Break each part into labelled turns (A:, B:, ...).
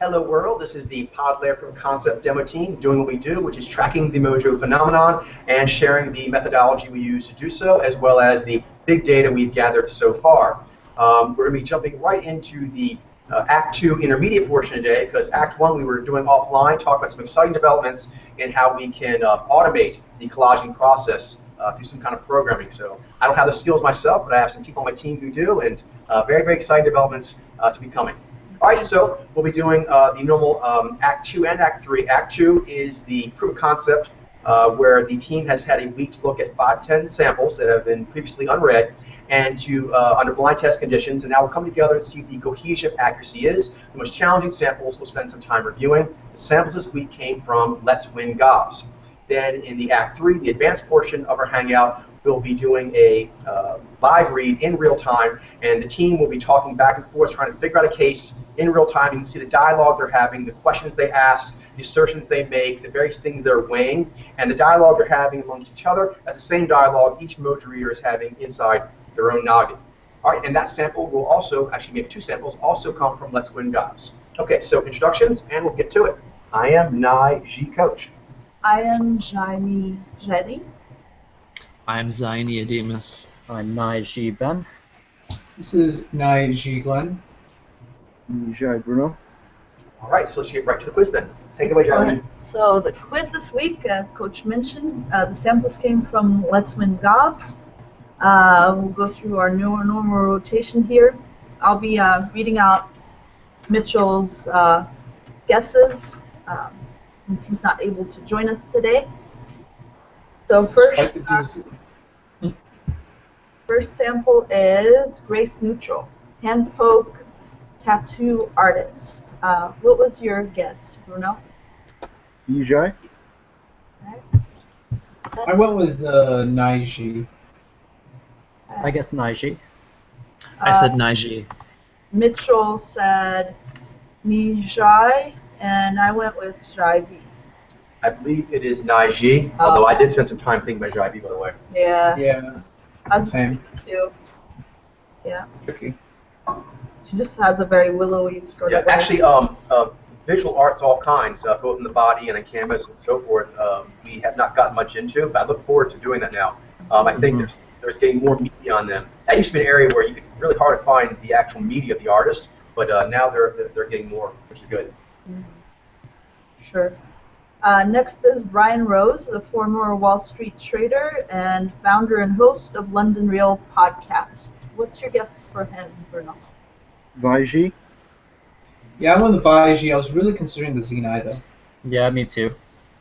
A: Hello world, this is the pod layer from concept demo team doing what we do, which is tracking the Mojo phenomenon and sharing the methodology we use to do so, as well as the big data we've gathered so far. We're going to be jumping right into the Act 2 intermediate portion today, because Act 1 we were doing offline, talk about some exciting developments in how we can automate the collaging process through some kind of programming. So I don't have the skills myself, but I have some people on my team who do, and very, very exciting developments to be coming. All right, so we'll be doing the normal Act 2 and Act 3. Act 2 is the proof of concept where the team has had a week to look at 5-10 samples that have been previously unread and to under blind test conditions, and now we'll come together and see what the cohesion accuracy is. The most challenging samples we'll spend some time reviewing. The samples this week came from Let's Win Gobs. Then in the Act 3, the advanced portion of our Hangout, we'll be doing a live read in real time, and the team will be talking back and forth, trying to figure out a case in real time. You can see the dialogue they're having, the questions they ask, the assertions they make, the various things they're weighing, and the dialogue they're having amongst each other. That's the same dialogue each Mojo reader is having inside their own noggin. All right, and that sample will also, actually maybe 2 samples, also come from Let's Win Gobs. Okay, so introductions, and we'll get to it. I am Nai G. Coach.
B: I am Jaime Jelly.
C: I'm Zaini Ademus.
D: I'm Naiji Ben.
E: This is Naiji Glenn.
F: Nijai Bruno.
A: All right, so let's get right to the quiz then. Take it away, Jeremy.
B: So the quiz this week, as Coach mentioned, the samples came from Let's Win Gobs. We'll go through our normal rotation here. I'll be reading out Mitchell's guesses since he's not able to join us today. So first sample is Grace Neutral, hand poke tattoo artist. What was your guess, Bruno?
F: Nijai.
E: I went with Naiji.
D: I guess Naiji.
C: I said Naiji.
B: Mitchell said Nijai, and I went with Jaivi.
A: I believe it is Naiji, although I did spend some time thinking about Jaivi, by the way.
B: Yeah.
E: Yeah. Same.
B: Too. Yeah.
E: Tricky.
B: She just has a very willowy sort of.
A: Yeah, actually, visual arts, all kinds, both in the body and on canvas and so forth. We have not gotten much into, but I look forward to doing that now. I think there's getting more media on them. That used to be an area where you could really hard to find the actual media of the artist, but now they're getting more, which is good.
B: Sure. Next is Brian Rose, a former Wall Street trader and founder and host of London Real podcast. What's your guess for him, Bruno?
F: Vaiji.
E: Yeah, I went with Vaiji. I was really considering the Zenai, though.
D: Yeah, me too.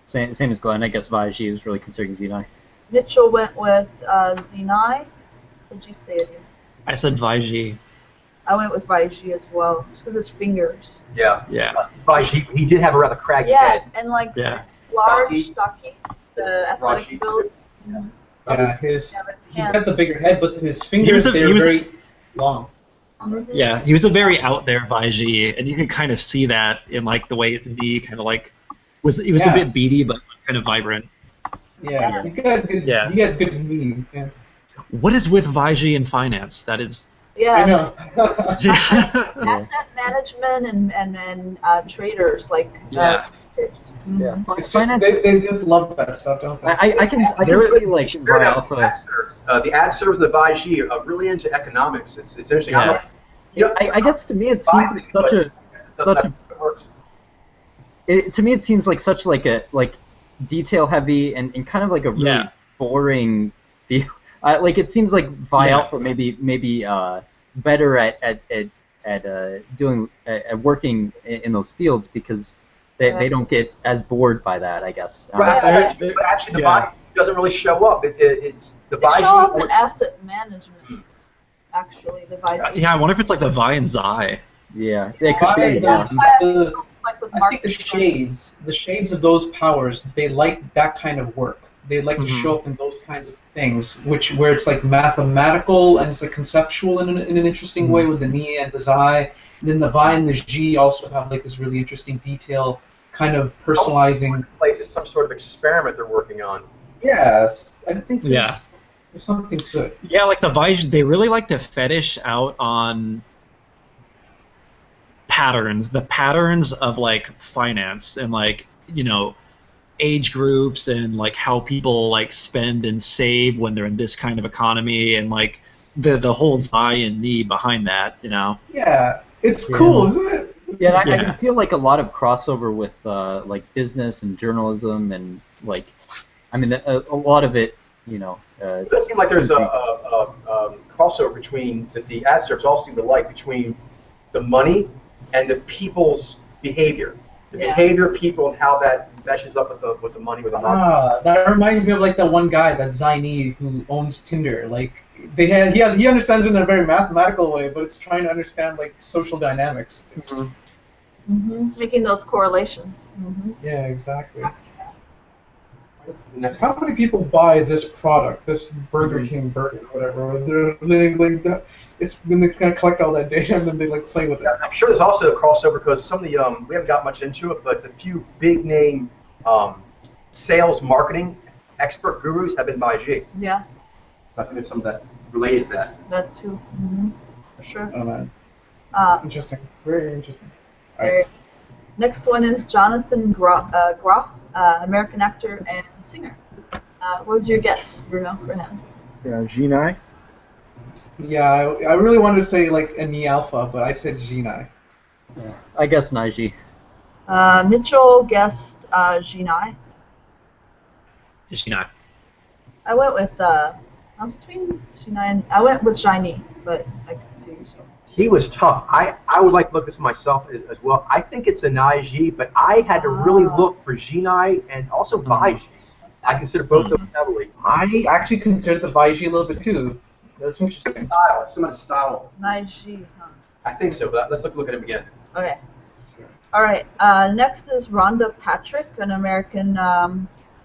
D: Same as Glenn. I guess Vaiji was really considering Zenai.
B: Mitchell went with Zenai. What did you say, Adrian?
C: I said Vaiji.
B: I went with Vaiji as well, just because it's fingers.
A: Yeah.
C: Yeah.
A: Vaiji, he did have a rather craggy head.
B: And like
C: Yeah.
B: large, stocky, the athletic build.
E: Yeah, he's got the bigger head, but his fingers,
C: he
E: they're
C: was
E: very long.
C: Yeah, he was a very out there Vaiji, and you can kind of see that in like the way his knee kind of like he was a bit beady but kind of vibrant.
E: Yeah, he got good.
C: Yeah.
E: He got good knee. Yeah.
C: What is with Vaiji in finance? That is.
B: Yeah.
E: I know.
B: Asset management and traders like.
C: Yeah.
D: Yeah.
E: It's just, they just love that stuff, don't they?
D: I can see like Vialpha.
A: The ad servers, the Vaiji, are really into economics. It's interesting.
C: Yeah.
D: I guess to me it seems like to me it seems like such like a detail heavy and kind of like a really boring feel. Like it seems like Vialpha maybe better at doing working in those fields because they don't get as bored by that, I guess.
A: Right. But actually, the Vaiji doesn't really show up. It's the Vaiji.
B: They show up in asset management. Actually, the Vaiji.
C: Yeah, I wonder if it's like the Vi and Zai.
D: Yeah, they could be.
E: I think the shades of those powers, they like that kind of work. They like to show up in those kinds of things, where it's like mathematical and it's like conceptual in an interesting way with the Ni and the Zai. And then the Vi and the Ji also have like this really interesting detail, kind of personalizing.
A: Place is some sort of experiment they're working on.
E: Yes, I think there's something to it.
C: Yeah, like the Vi, they really like to fetish out on patterns, the patterns of like finance and like age groups and like how people like spend and save when they're in this kind of economy and like the whole Zai and Ni behind that,
E: Yeah, it's cool, isn't it?
D: Yeah, I
C: Yeah.
D: can feel like a lot of crossover with like business and journalism and like, I mean, a lot of it,
A: It does seem like there's a crossover between the ad serps all seem to like between the money and the people's behavior. The behavior of people and how that meshes up with the money, with the market.
E: That reminds me of like that one guy, that Zaini, who owns Tinder. Like he understands it in a very mathematical way, but it's trying to understand like social dynamics.
B: Making those correlations.
E: Yeah, exactly. How many people buy this product, this Burger King burger, whatever? They're like that. Then they kind of collect all that data and then they like play with it.
A: I'm sure there's also a crossover because some of the we haven't got much into it, but the few big name sales marketing expert gurus have been by G.
B: Yeah.
A: I think there's some of that related to that.
B: That too. For sure.
E: Oh man. Interesting. Very interesting. All
B: right. Next one is Jonathan Groff, American actor and singer. What was your guess, Bruno, for him?
F: Yeah, Jinai.
E: Yeah, I really wanted to say like a Ni Alpha, but I said Jinai.
D: Yeah, I guess Naiji.
B: Mitchell guessed Jinai.
C: Jinai.
B: I went with I was between Jinai and I went with Shiny, but I could see.
A: He was tough. I would like to look this myself as well. I think it's a Naiji, but I had to really look for Jinai and also Baiji. I consider both of them heavily.
E: I actually considered the Baiji a little bit too. That's interesting.
A: Style, some of the style.
B: Naiji, huh?
A: I think so, but let's look at him again.
B: Okay. All right. Next is Rhonda Patrick, an American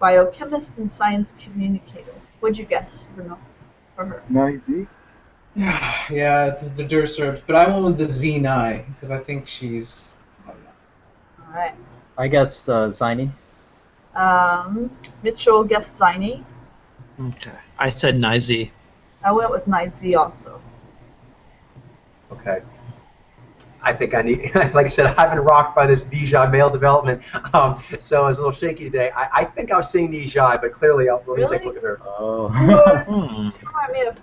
B: biochemist and science communicator. What'd you guess, Bruno, for her?
F: Naizi.
E: Yeah, it's the Dursurf, but I went with the Z9 because I think she's. I don't know.
B: All right.
D: I guessed Zaini.
B: Mitchell guessed Zaini.
C: Okay. I said Nizi.
B: I went with Nizi also.
A: Okay. I think I need, like I said, I've been rocked by this Vijay male development, so I was a little shaky today. I think I was saying Vijay, but clearly I'll really take a look at her.
D: Oh.
B: She reminded me of.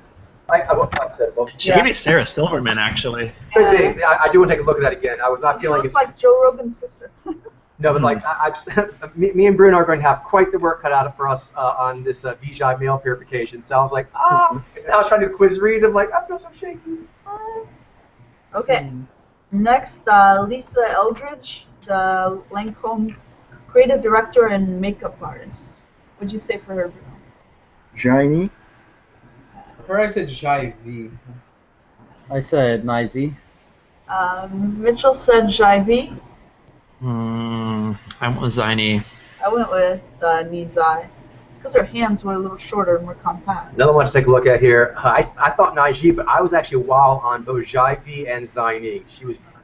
A: I said both.
C: She may be Sarah Silverman, actually.
A: Could be. I do want to take a look at that again. I was not feeling
B: She looks like Joe Rogan's sister.
A: No, but like me and Bruno are going to have quite the work cut out for us on this Vijay male purification. So I was like, I was trying to do quiz reads. I'm like, I feel so shaky.
B: Okay. Next, Lisa Eldridge, the Lancome creative director and makeup artist. What'd you say for her, Bruno?
F: Jaini.
E: Or I said Jai V.
D: I said Nizi.
B: Mitchell said Jai-V.
C: I went with Zaini.
B: I went with Nizai. Because her hands were a little shorter and more compact.
A: Another one to take a look at here. I thought Naiji, but I was actually wild on both Jaivi and Zaini.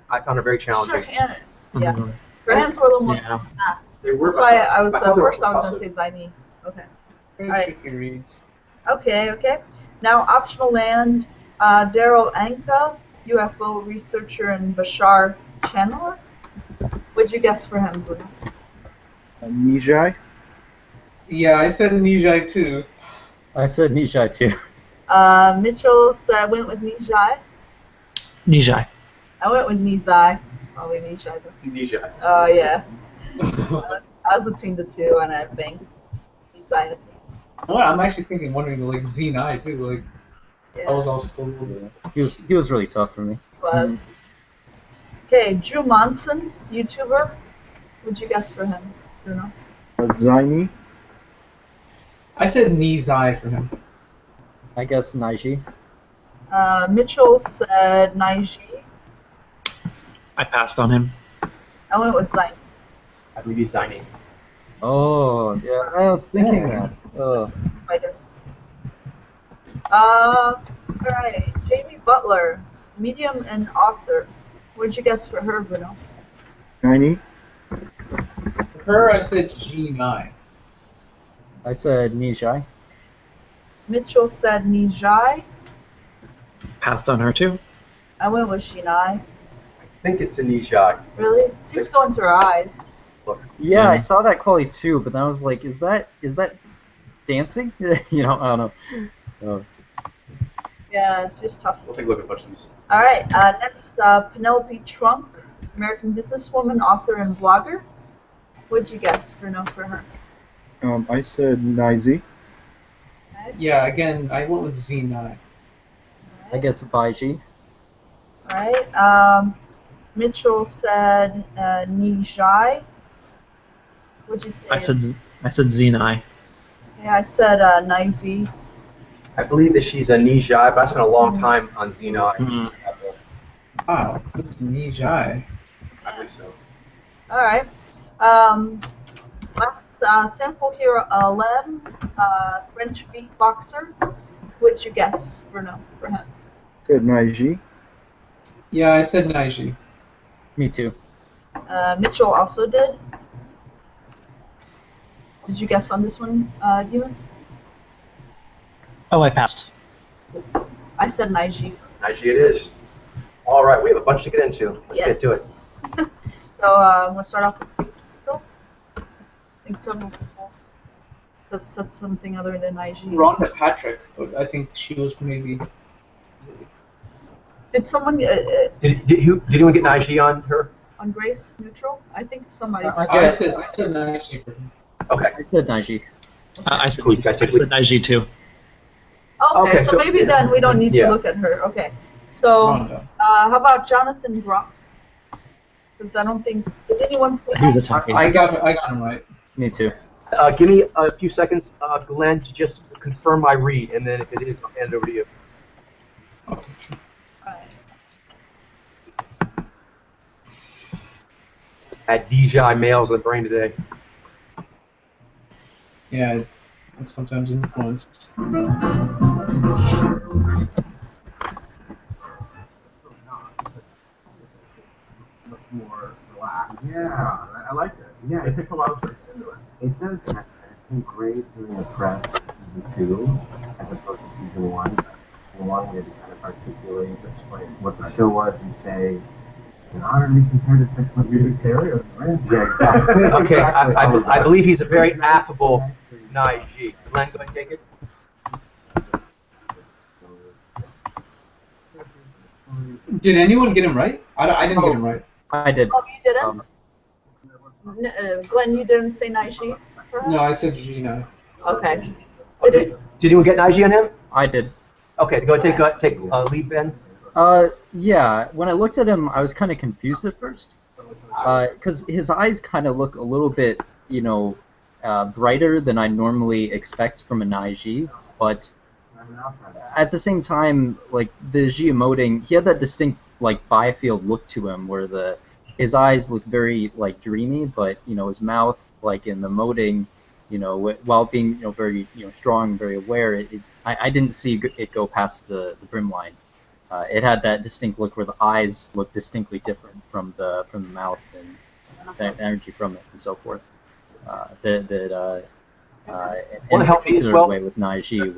A: I found her very challenging.
B: Her hand, yeah. Her hands were a little more compact.
A: They were.
B: That's why I was first. I was
A: also
B: going to say Zaini. Okay.
E: Very
B: Alright.
E: tricky reads.
B: Okay. Now, optional land. Daryl Anka, UFO researcher, and Bashar Channeler. What'd you guess for him, Bruno?
F: Nijai.
E: Yeah, I said Nijai too.
D: I said Nijai too.
B: Mitchell went with Nijai.
C: Nijai.
B: I went with Nizai. It's probably Nijai though.
A: Nijai.
B: Oh yeah. I was between the two, and I think Nizai.
E: Well, I'm actually wondering like Z9 too. Like,
B: Yeah.
E: I was also.
D: He was really tough for me.
B: Was. Okay, Drew Monson, YouTuber. What'd you guess for him, Bruno?
F: Zaini.
E: I said Nizai for him.
D: I guess Naiji.
B: Mitchell said Naiji.
C: I passed on him.
B: I went with Zaini.
A: I believe he's Zaini.
D: Oh, yeah, I was thinking that. Oh.
B: Fighter. Alright, Jamie Butler, medium and author. What'd you guess for her, Bruno?
F: Jaini.
E: For her, I said G9.
D: I said Nijai.
B: Mitchell said Nijai.
C: Passed on her too.
B: I went with Shinai.
A: think it's a Nijai.
B: Really? It seems to go into her eyes.
A: Look.
D: Yeah, I saw that quality too, but then I was like, is that dancing? You know, I don't know.
B: Yeah, it's just tough.
A: We'll take a look at a bunch of these.
B: All right, next, Penelope Trunk, American businesswoman, author, and blogger. What'd you guess for her?
F: I said Nizi.
B: Okay.
E: Yeah, again, I went with Z9.
D: I guess Baiji.
B: All right. Mitchell said Nijai. What'd you say?
C: I said Zenai.
B: Yeah, I said Nizi.
A: I believe that she's a Nijai, but I spent a long time on Xenon.
C: Mhm.
E: Wow, what's Nijai?
A: I believe so.
B: All right. Last sample here, Lem, French beatboxer. What'd you guess for him?
F: Said Naiji.
E: Yeah, I said Naiji.
D: Me too.
B: Mitchell also did. Did you guess on this one, Dimas?
C: Oh, I passed.
B: I said Naiji.
A: Naiji it is. All right, we have a bunch to get into. Let's get to it.
B: So we'll start off with Crystal. I think several people that said something other than Naiji.
E: Rhonda Patrick, but I think she was maybe.
B: Did someone
A: Did anyone get Naiji on her?
B: on Grace Neutral? I think somebody.
E: I said Naiji for him.
A: Okay.
D: I said Naiji.
C: I said
A: Cool, you guys take
C: I said Naiji too.
B: Okay,
A: Okay,
B: so
A: so-
B: maybe then we don't need
A: Yeah.
B: to look at her. Okay. So
E: Rhonda.
B: how about Jonathan Groff? Because I don't think did anyone say
C: He was
B: that?
C: attacking.
E: I got him right.
D: Me too.
A: Give me a few seconds, Glenn, to just confirm my read, and then if it is, I'll hand it over to you.
E: Okay, sure.
B: Alright.
A: At DJI males in the brain today.
E: Yeah, it's sometimes influenced.
G: Much more relaxed. Yeah, I like it. Yeah, it takes a lot of strength into it. It does, and I think great doing a press season 2 as opposed to season 1. In 1, we had to kind of articulate, explain what the show was, and say, in honor to be compared to Sex and the City Perry or Friends. Yeah, exactly.
A: Okay,
G: Exactly.
A: I believe he's a very affable Naiji. Glenn, go ahead and take it.
E: Did anyone get him right? I didn't get him right.
D: I did.
B: Oh, you didn't? Glenn, you didn't say Naiji for her?
E: No, I said Gina.
B: Okay.
A: Okay. Did anyone get Naiji on him?
D: I did.
A: Okay, go ahead, take lead, Ben.
D: Yeah. When I looked at him, I was kind of confused at first, because his eyes kind of look a little bit, brighter than I normally expect from a Naiji, but at the same time, like the G emoting, he had that distinct like bifield look to him, where his eyes look very like dreamy, but his mouth, like in the emoting, while being very strong, very aware, I didn't see it go past the brim line. It had that distinct look where the eyes look distinctly different from the mouth and the energy from it and so forth. In a particular way with Naiji,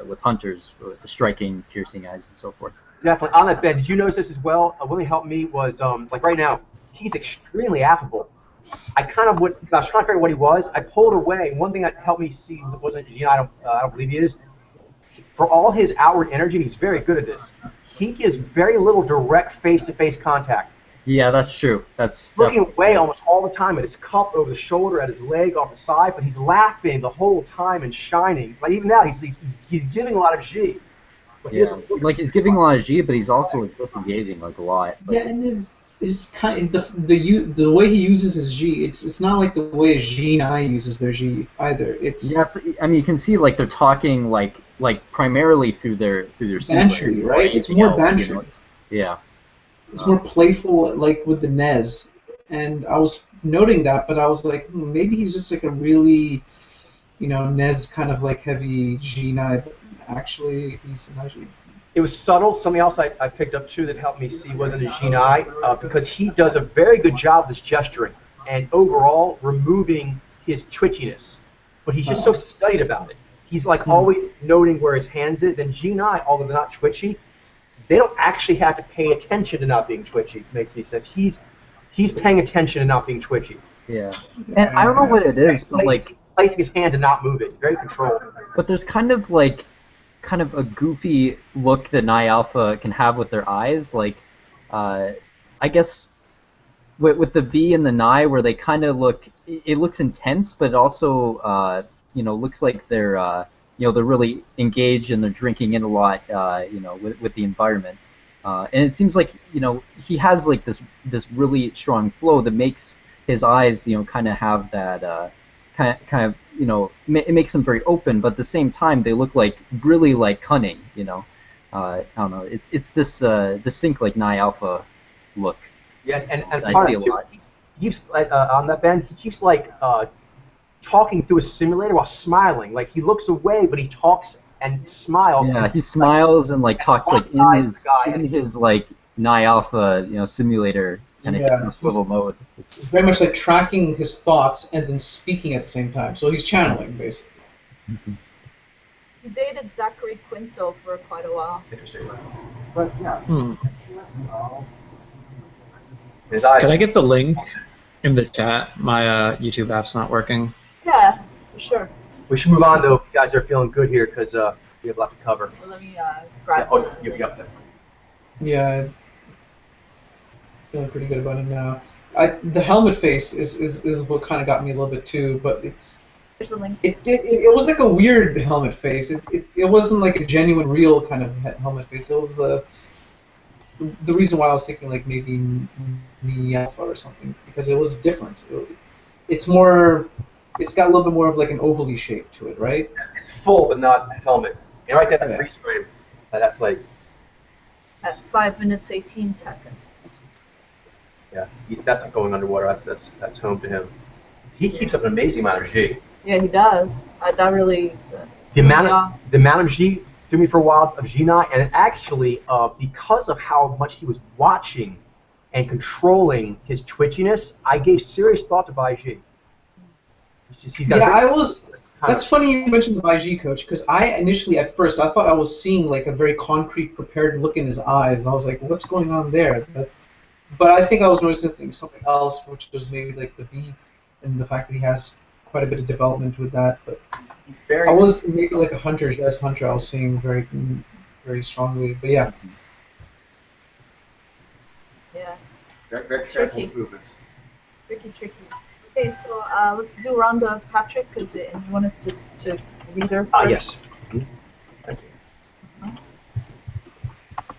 D: with hunters, with the striking, piercing eyes and so forth.
A: Definitely. On that, Ben, did you notice this as well? What really helped me was, like right now, he's extremely affable. I was trying to figure out what he was. I pulled away. One thing that helped me see wasn't, I don't believe he is. For all his outward energy, he's very good at this. He gives very little direct face-to-face contact.
D: Yeah, that's true. That's
A: Looking away almost all the time at his cup, over the shoulder, at his leg, off the side, but he's laughing the whole time and shining. Like even now, he's giving a lot of G. But he doesn't look
D: he's giving a lot of G, but he's also like, disengaging like a lot. Like,
E: Yeah, and his kind the way he uses his G, it's not like the way a G9 uses their G either. It's
D: you can see like they're talking like primarily through their
E: Bantry, right? It's more bantry.
D: Yeah.
E: It's more playful, like with the Nez. And I was noting that, but I was like, maybe he's just like a really, Nez kind of like heavy G9, but actually he's a Naiji.
A: It was subtle. Something else I picked up too that helped me see wasn't a Jinai, because he does a very good job of this gesturing and overall removing his twitchiness. But he's just so studied about it. He's like always noting where his hands is. And Jinai, although they're not twitchy, they don't actually have to pay attention to not being twitchy. Makes any sense. He's paying attention to not being twitchy.
D: Yeah. And I don't know what it is, but like
A: placing his hand to not move it. Very controlled.
D: But there's kind of a goofy look that Nye Alpha can have with their eyes. Like, I guess with the V and the Nye, where they kind of it looks intense, but also looks like they're they're really engaged and they're drinking in a lot, with the environment. And it seems like he has like this really strong flow that makes his eyes kind of have that kind of it makes them very open, but at the same time they look like really like cunning. I don't know. It's this distinct like Nye Alpha look.
A: Yeah, and
D: I see a lot.
A: He keeps on that bend. He keeps talking through a simulator while smiling. Like he looks away, but he talks and smiles.
D: Yeah, he smiles and like talks like in his like Nye Alpha simulator kind of swivel mode.
E: It's very much like tracking his thoughts and then speaking at the same time. So he's channeling basically.
B: He dated Zachary Quinto for quite a while.
A: Interesting.
G: But yeah.
C: Can I get the link in the chat? My YouTube app's not working.
B: Yeah, for sure.
A: We should move on though. If you guys are feeling good here, because we have a lot to cover.
B: Well, let me grab
A: you got that.
E: Yeah, feeling pretty good about it now. The helmet face is what kind of got me a little bit too, but
B: There's a link.
E: It was like a weird helmet face. It wasn't like a genuine, real kind of helmet face. It was the reason why I was thinking like maybe Nye Alpha or something, because it was different. It's got a little bit more of like an ovally shape to it, right?
A: It's full, but not helmet. And right there, the freeze frame. That's like.
B: At 5 minutes 18 seconds.
A: Yeah, that's not going underwater. That's home to him. He keeps up an amazing amount of G.
B: Yeah, he does. That really.
A: The amount of G threw me for a while of G9, and actually because of how much he was watching and controlling his twitchiness, I gave serious thought to Bai G.
E: That's funny you mentioned the Bai G, coach, because I initially at first I thought I was seeing like a very concrete, prepared look in his eyes. I was like, what's going on there? But I think I was noticing something else, which was maybe like the V and the fact that he has quite a bit of development with that. But I was maybe like a hunter, as hunter, I was seeing very, very strongly. But yeah.
B: Yeah.
A: Very careful with movements.
B: Tricky. Okay, so let's do Rhonda Patrick, because you wanted to read her.
A: Yes. Thank you.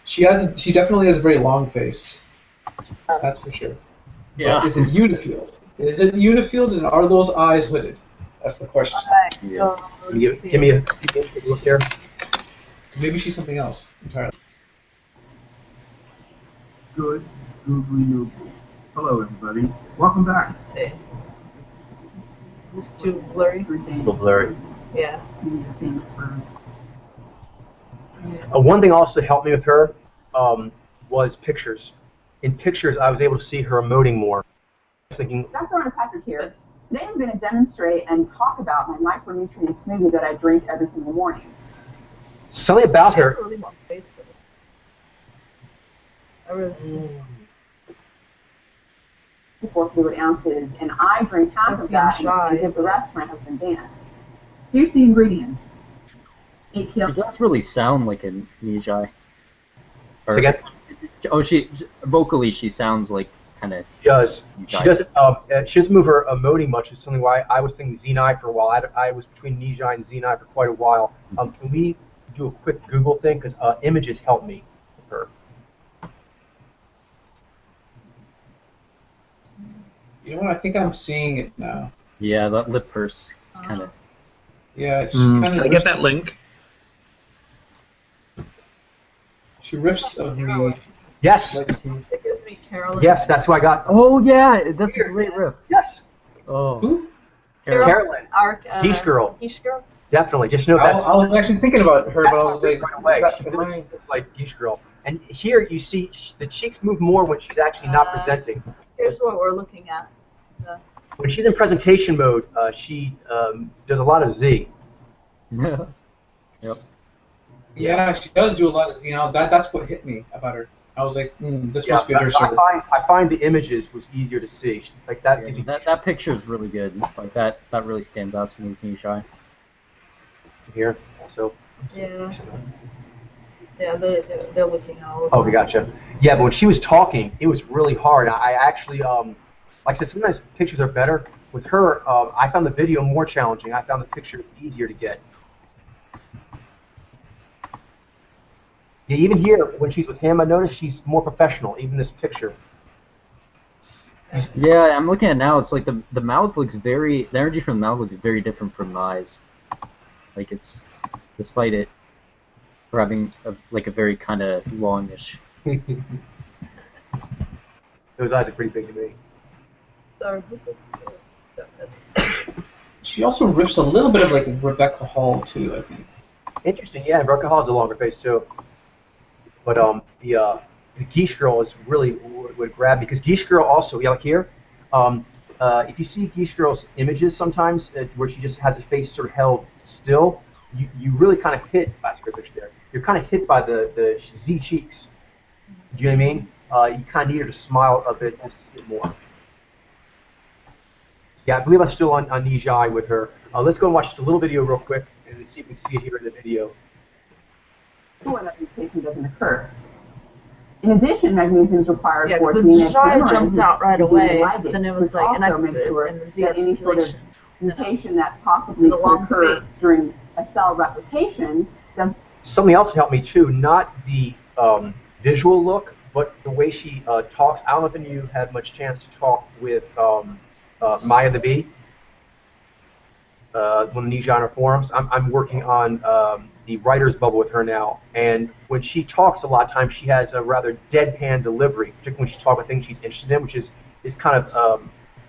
E: She definitely has a very long face. That's for sure.
D: Yeah.
E: But is it unifield? Is it unifield, and are those eyes hooded? That's the question.
B: Alright,
A: Yes.
B: so
A: Give me a look there.
E: Maybe she's something else entirely.
G: Good, googly noogly. Hello, everybody. Welcome back.
B: Let's see. This is too blurry.
A: Still blurry.
B: Yeah.
A: One thing also helped me with her was pictures. In pictures, I was able to see her emoting more. I was thinking,
H: Dr. Rhonda Patrick here. Today I'm going to demonstrate and talk about my micronutrient smoothie that I drink every single morning.
A: something about
B: She has
A: her.
B: really long face, though. I really.
H: 64 fluid ounces, and I drink half
B: That's
H: of that
B: shy.
H: and give the rest to my husband Dan. Here's the ingredients.
D: She does really sound like a Nijai.
A: Say again?
D: Oh, vocally she sounds like kind of.
A: She does. She doesn't. She doesn't move her emoting much. It's something why I was thinking Zenai for a while. I was between Nijai and Zenai for quite a while. Can we do a quick Google thing? Because images help me with her.
E: You know what? I think I'm seeing it now.
D: Yeah, that lip purse is kind of.
E: Yeah, she
C: Can
E: kind of.
C: I get that link?
E: She riffs of me.
A: Yes.
E: Like,
B: It gives me Carolyn.
A: Yes, that's who I got.
D: Oh yeah, that's a great riff.
A: Yes.
D: Oh.
E: who?
A: Carolyn.
B: Our,
A: Geesh girl.
B: Geesh girl.
A: Definitely. Just know
E: I
A: that's.
E: was actually thinking about her, but I was like,
A: right away.
E: is that- am I-
A: It's like Geesh girl. And here you see the cheeks move more when she's actually not presenting.
B: Here's what we're looking at.
A: When she's in presentation mode, she does a lot of Z.
D: Yep.
E: Yeah, she does do a lot of, that's what hit me about her. I was like, this must be a nurse.
A: I find the images was easier to see. Like that.
D: Yeah, that picture is really good. Like that really stands out to me as Nishai.
A: Here also.
B: Yeah. Yeah, they're looking all over.
A: Oh, we gotcha. Yeah, but when she was talking, it was really hard. I actually, like I said, sometimes pictures are better. With her, I found the video more challenging. I found the pictures easier to get. Yeah, even here, when she's with him, I noticed she's more professional, even this picture.
D: Yeah, I'm looking at it now. It's like the mouth looks the energy from the mouth looks very different from the eyes. Like it's, despite it having like a very kind of longish.
A: Those eyes are pretty big to me.
E: She also riffs a little bit of like Rebecca Hall too, I think.
A: Interesting, yeah. Rebecca Hall has a longer face too. But the Geesh Girl is really would grab me because Geesh Girl also, yeah, like here. If you see Geesh Girl's images sometimes where she just has her face sort of held still, you really kind of hit. That's a great picture there. You're kind of hit by the Z cheeks. Do you know what I mean? You kind of need her to smile a bit just a bit more. Yeah, I believe I'm still on Nijai with her. Let's go and watch just a little video real quick and see if we can see it here in the video.
H: When that mutation doesn't occur. In addition, magnesium is required for
B: the
H: DNA
B: Jai jumped out right away,
H: ligase,
B: then it was like an exit in the Z
H: that any sort of
B: articulation.
H: mutation that possibly could occur during a cell replication does.
A: Something else helped me too, not the visual look, but the way she talks. I don't know if any of you had much chance to talk with Maya the Bee, one of the Nijai forums. I'm working on the writer's bubble with her now, and when she talks, a lot of times she has a rather deadpan delivery, particularly when she's talking about things she's interested in, which is kind of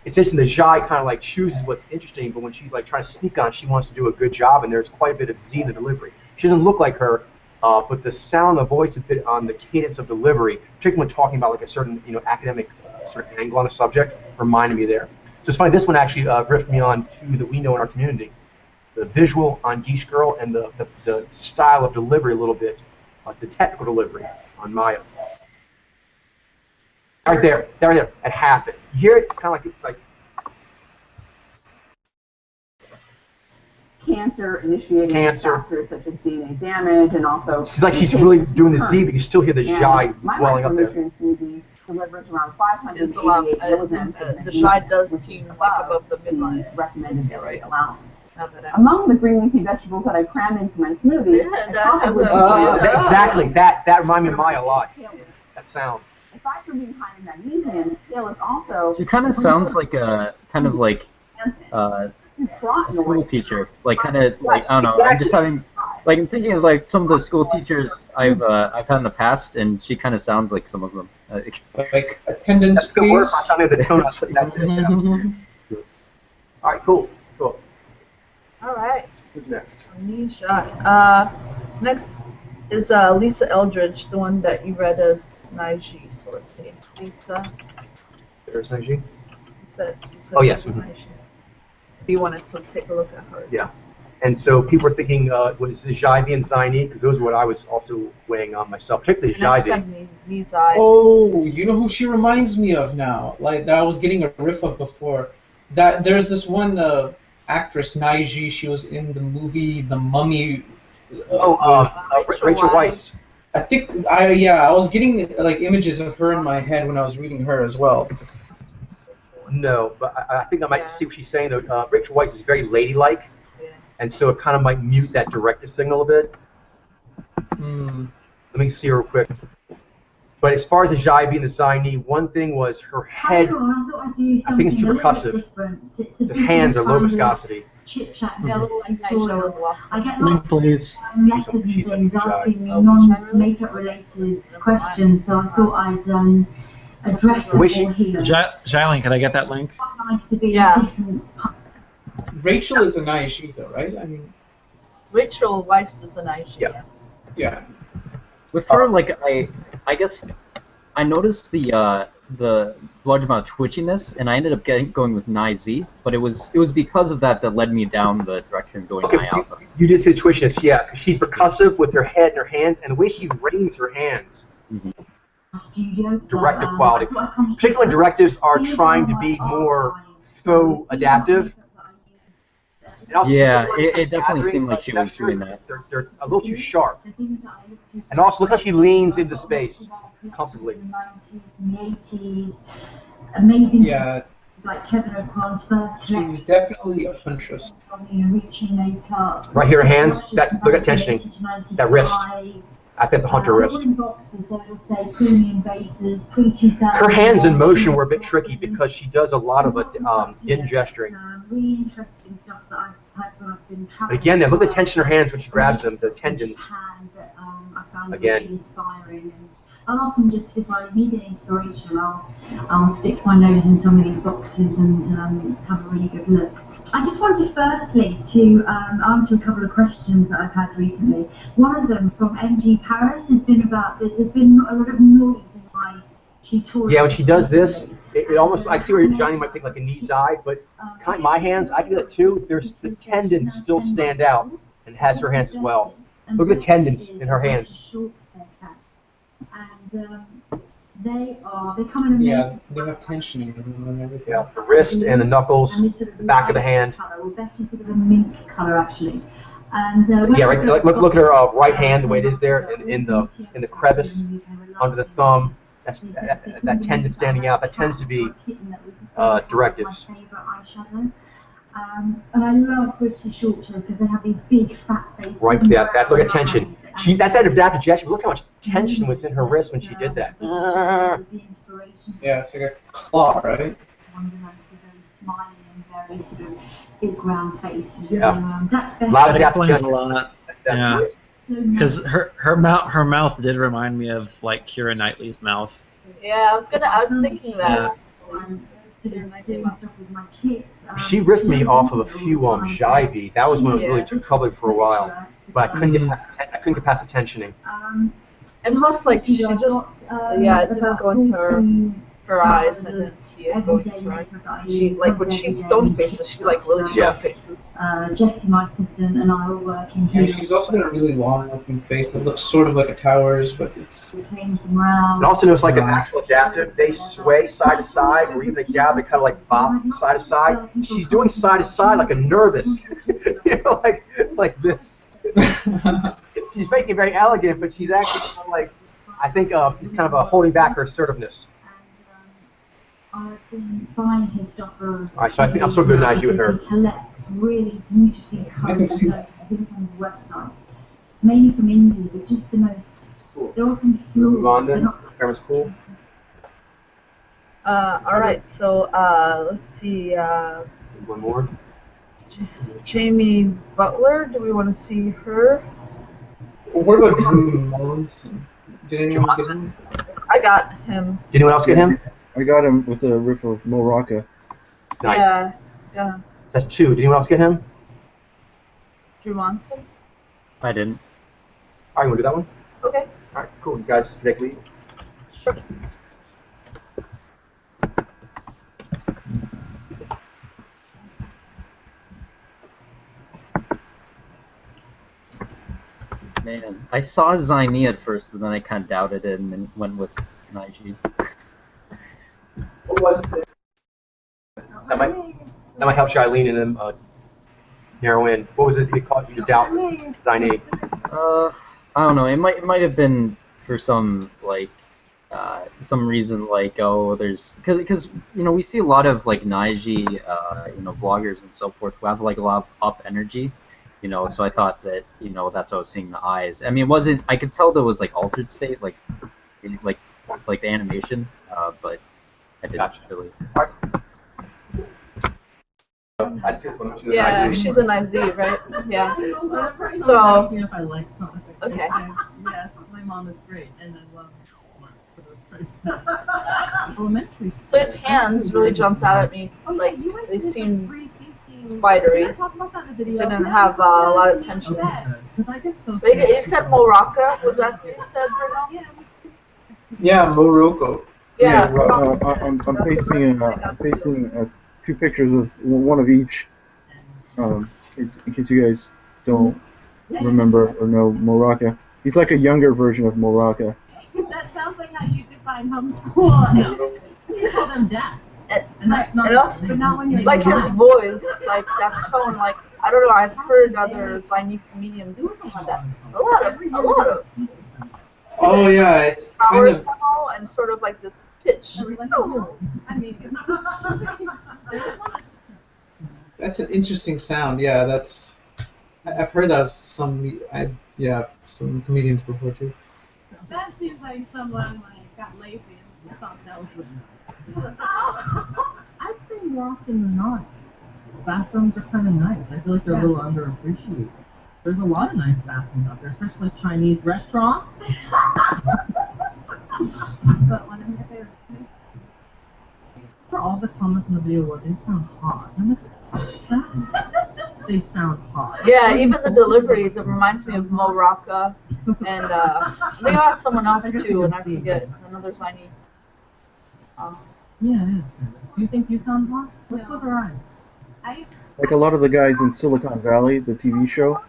A: it's interesting. The Jai kind of like chooses what's interesting, but when she's like trying to speak on it, she wants to do a good job, and there's quite a bit of Z in the delivery. She doesn't look like her, but the sound of the voice is bit on the cadence of delivery, particularly when talking about like a certain academic sort of angle on a subject, reminded me there. So it's funny. This one actually riffed me on two that we know in our community. The visual on Geesh Girl and the style of delivery a little bit, like the technical delivery on Maya. Right there, at half it. You hear it kind of like it's like
H: cancer-initiating factors such as DNA damage and also.
A: It's like she's really doing the Z, but you still hear the Jai welling up there.
H: Smoothie delivers around 588 milligrams.
B: The Jai does seem like above the midline.
H: Recommended daily allowance. Among the green leafy vegetables that I cram into my smoothie,
A: exactly. That reminded me of Maya a lot. That sound.
H: Aside from being high in magnesium, kale is also.
D: She kind of sounds like a school teacher, like kind of like I don't know. I'm just having like I'm thinking of like some of the school teachers I've had in the past, and she kind of sounds like some of them.
E: Like attendance, please.
A: All right, cool.
B: All right.
A: Who's next?
B: Next is Lisa Eldridge, the one that you read as Naiji. So let's see. Lisa.
A: There's Naiji?
B: Oh,
A: yes.
B: If you wanted to take a look at her.
A: Yeah. And so people are thinking, was it Jaivi and Zaini? Because those are what I was also weighing on myself, particularly Jaivi.
E: Oh, you know who she reminds me of now? Like that I was getting a riff of before. That there's this one actress, Naiji. She was in the movie The Mummy.
A: Rachel Weisz.
E: I think I was getting like images of her in my head when I was reading her as well.
A: No, but I think I might see what she's saying though. Rachel Weisz is very ladylike, and so it kind of might mute that directive signal a bit. Let me see real quick. But as far as the Jaibi and the Zaini, one thing was her head, I think it's too percussive. The hands are low viscosity.
I: Chit chat
C: Please.
I: letters and things asking me non-makeup related questions, so I thought I'd address them all here.
C: Jalen, can I get that link?
I: Nice to be different.
E: Rachel is a Naiji though, right? I mean.
B: Rachel Weisz is a Naiji.
A: Yeah.
E: Yeah.
D: With her, like I guess I noticed the the large amount of twitchiness, and I ended up going with Nai-Z, but it was because of that led me down the direction of going
A: Okay,
D: Nai-Alpha.
A: you did say twitchiness, yeah. She's percussive with her head and her hands, and the way she rings her hands. Directive quality. Particularly when directives are trying to be more faux adaptive. And also
D: Yeah, it definitely seemed like she was doing that.
A: They're a little too sharp. And also, look how she leans into space comfortably.
I: Amazing.
E: Yeah.
I: Like Kevin O'Connor's first
E: She's definitely a huntress.
A: Right here, her hands. Look at tensioning. That wrist. I think it's a hunter wrist. Her hands in motion were a bit tricky because she does a lot of in gesturing.
I: Really interesting stuff that I've had when I've been
A: But again, look at the tension in her hands when she grabs them, the tendons.
I: I found really inspiring. And I'll often just, if I need an inspiration, I'll stick my nose in some of these boxes and have a really good look. I just wanted firstly to answer a couple of questions that I've had recently. One of them from MG Paris has been about, there's been a lot of noise in my tutorial.
A: Yeah, when she does this, it almost, I see where Johnny might think like a knee side, but kind of my hands, I can do that too. There's the tendons still stand out and has her hands as well. Look at the tendons in her hands.
I: And they come in a
E: yeah, they have tension in them and everything.
A: Yeah, the wrist and the knuckles, the back of the hand.
I: Color, or better sort of a mink color actually. And
A: yeah, right. Look at her right hand, the way it is there in the crevice under the thumb. That tendon standing out. That tends to be directives.
I: And I love British short hairs because they have these big fat faces.
A: Right, yeah. Look at tension. That's that adaptive gesture. Look how much tension was in her wrist when she did that.
E: Yeah, it's like a claw, right?
I: Big round faces.
A: Yeah.
I: That
C: explains a lot. Yeah. Because her mouth did remind me of like Keira Knightley's mouth.
B: Yeah, I was thinking that.
A: She ripped me off of a few Jivey. That was when it was really troubling for a while. But I couldn't get past the tensioning.
B: And plus, like she just it didn't go into her eyes. I didn't see it going into her eyes. She like when she stone faces, she like really stone faces.
I: Jessie, my assistant, and I all work in here.
E: Yeah, she's also got a really long-looking face that looks sort of like a tower's, but it's.
A: And also notice like an actual adaptive, they sway side to side, or even a gal, they kind of like bop side to side. She's doing side to side like a nervous, like this. She's making it very elegant, but she's actually kind of like, I think it's kind of holding back her assertiveness.
I: I've been buying his stuff for.
A: Alright, so I think I'm so good at Nigel with her.
I: He collects really beautifully coloured photos on his website, mainly from India, but just the most. They're often fluid.
A: Move on then. Camera's cool.
B: Alright, so let's see.
A: One more.
B: Jamie Butler. Do we want to see her?
E: Well, what about Drew Monson? Did anyone get him?
B: I got him.
A: Did anyone else get him?
F: I got him with a riff of Morocco.
A: Nice.
B: Yeah.
A: That's 2. Did anyone else get him?
B: Drew Monson?
D: I didn't.
A: Alright, you want to do that one?
B: Okay.
A: Alright, cool. You guys take lead.
B: Sure.
D: Man, I saw Zaini at first, but then I kind of doubted it and then went with Naiji.
A: What was it? That might help Shailene and then narrow in. What was it you called? You doubt Zaini?
D: I don't know. It might have been for some like some reason like there's because we see a lot of like Naiji bloggers and so forth who have like a lot of up energy. So I thought that, that's what I was seeing in the eyes. I mean, it wasn't, I could tell there was, like, altered state, like the animation, but I didn't really.
B: Yeah, she's a nice Z, right? Yeah. So, okay.
J: Yes, my mom is great, and I love elementary.
B: So his hands really jumped out at me. Like, they seemed spidery. Didn't have a lot of tension. You said Morocco. Was that what you said, Bruno?
E: Yeah, Morocco.
B: Yeah.
F: I'm pasting two pictures of one of each. In case you guys don't remember or know Moraka. He's like a younger version of Moraka.
I: That sounds like how you define homeschool. You call them dad. And that's not.
B: And also,
I: but not when you're
B: like his voice, like that tone, like I don't know. I've heard other Ziny comedians have that. A lot of.
E: Oh yeah, it's
B: Power
E: kind of.
B: tone and sort of like this pitch. Oh.
I: I mean,
E: That's an interesting sound. Yeah, that's. I've heard that of some. Some comedians before too.
I: that seems like someone like got lazy and stopped elsewhere.
J: I'd say more often than not, bathrooms are kind of nice. I feel like they're a little underappreciated. There's a lot of nice bathrooms out there, especially Chinese restaurants.
I: But one of my favorite things.
J: For all the comments in the video were, they sound hot. I'm like, they sound hot.
B: Yeah, even the delivery that reminds me of Mo Rocca, and they got someone else too, and I forget another Ziny.
J: Yeah, it is. Do you think you sound hot? Let's close our eyes.
F: Like a lot of the guys in Silicon Valley, the TV show.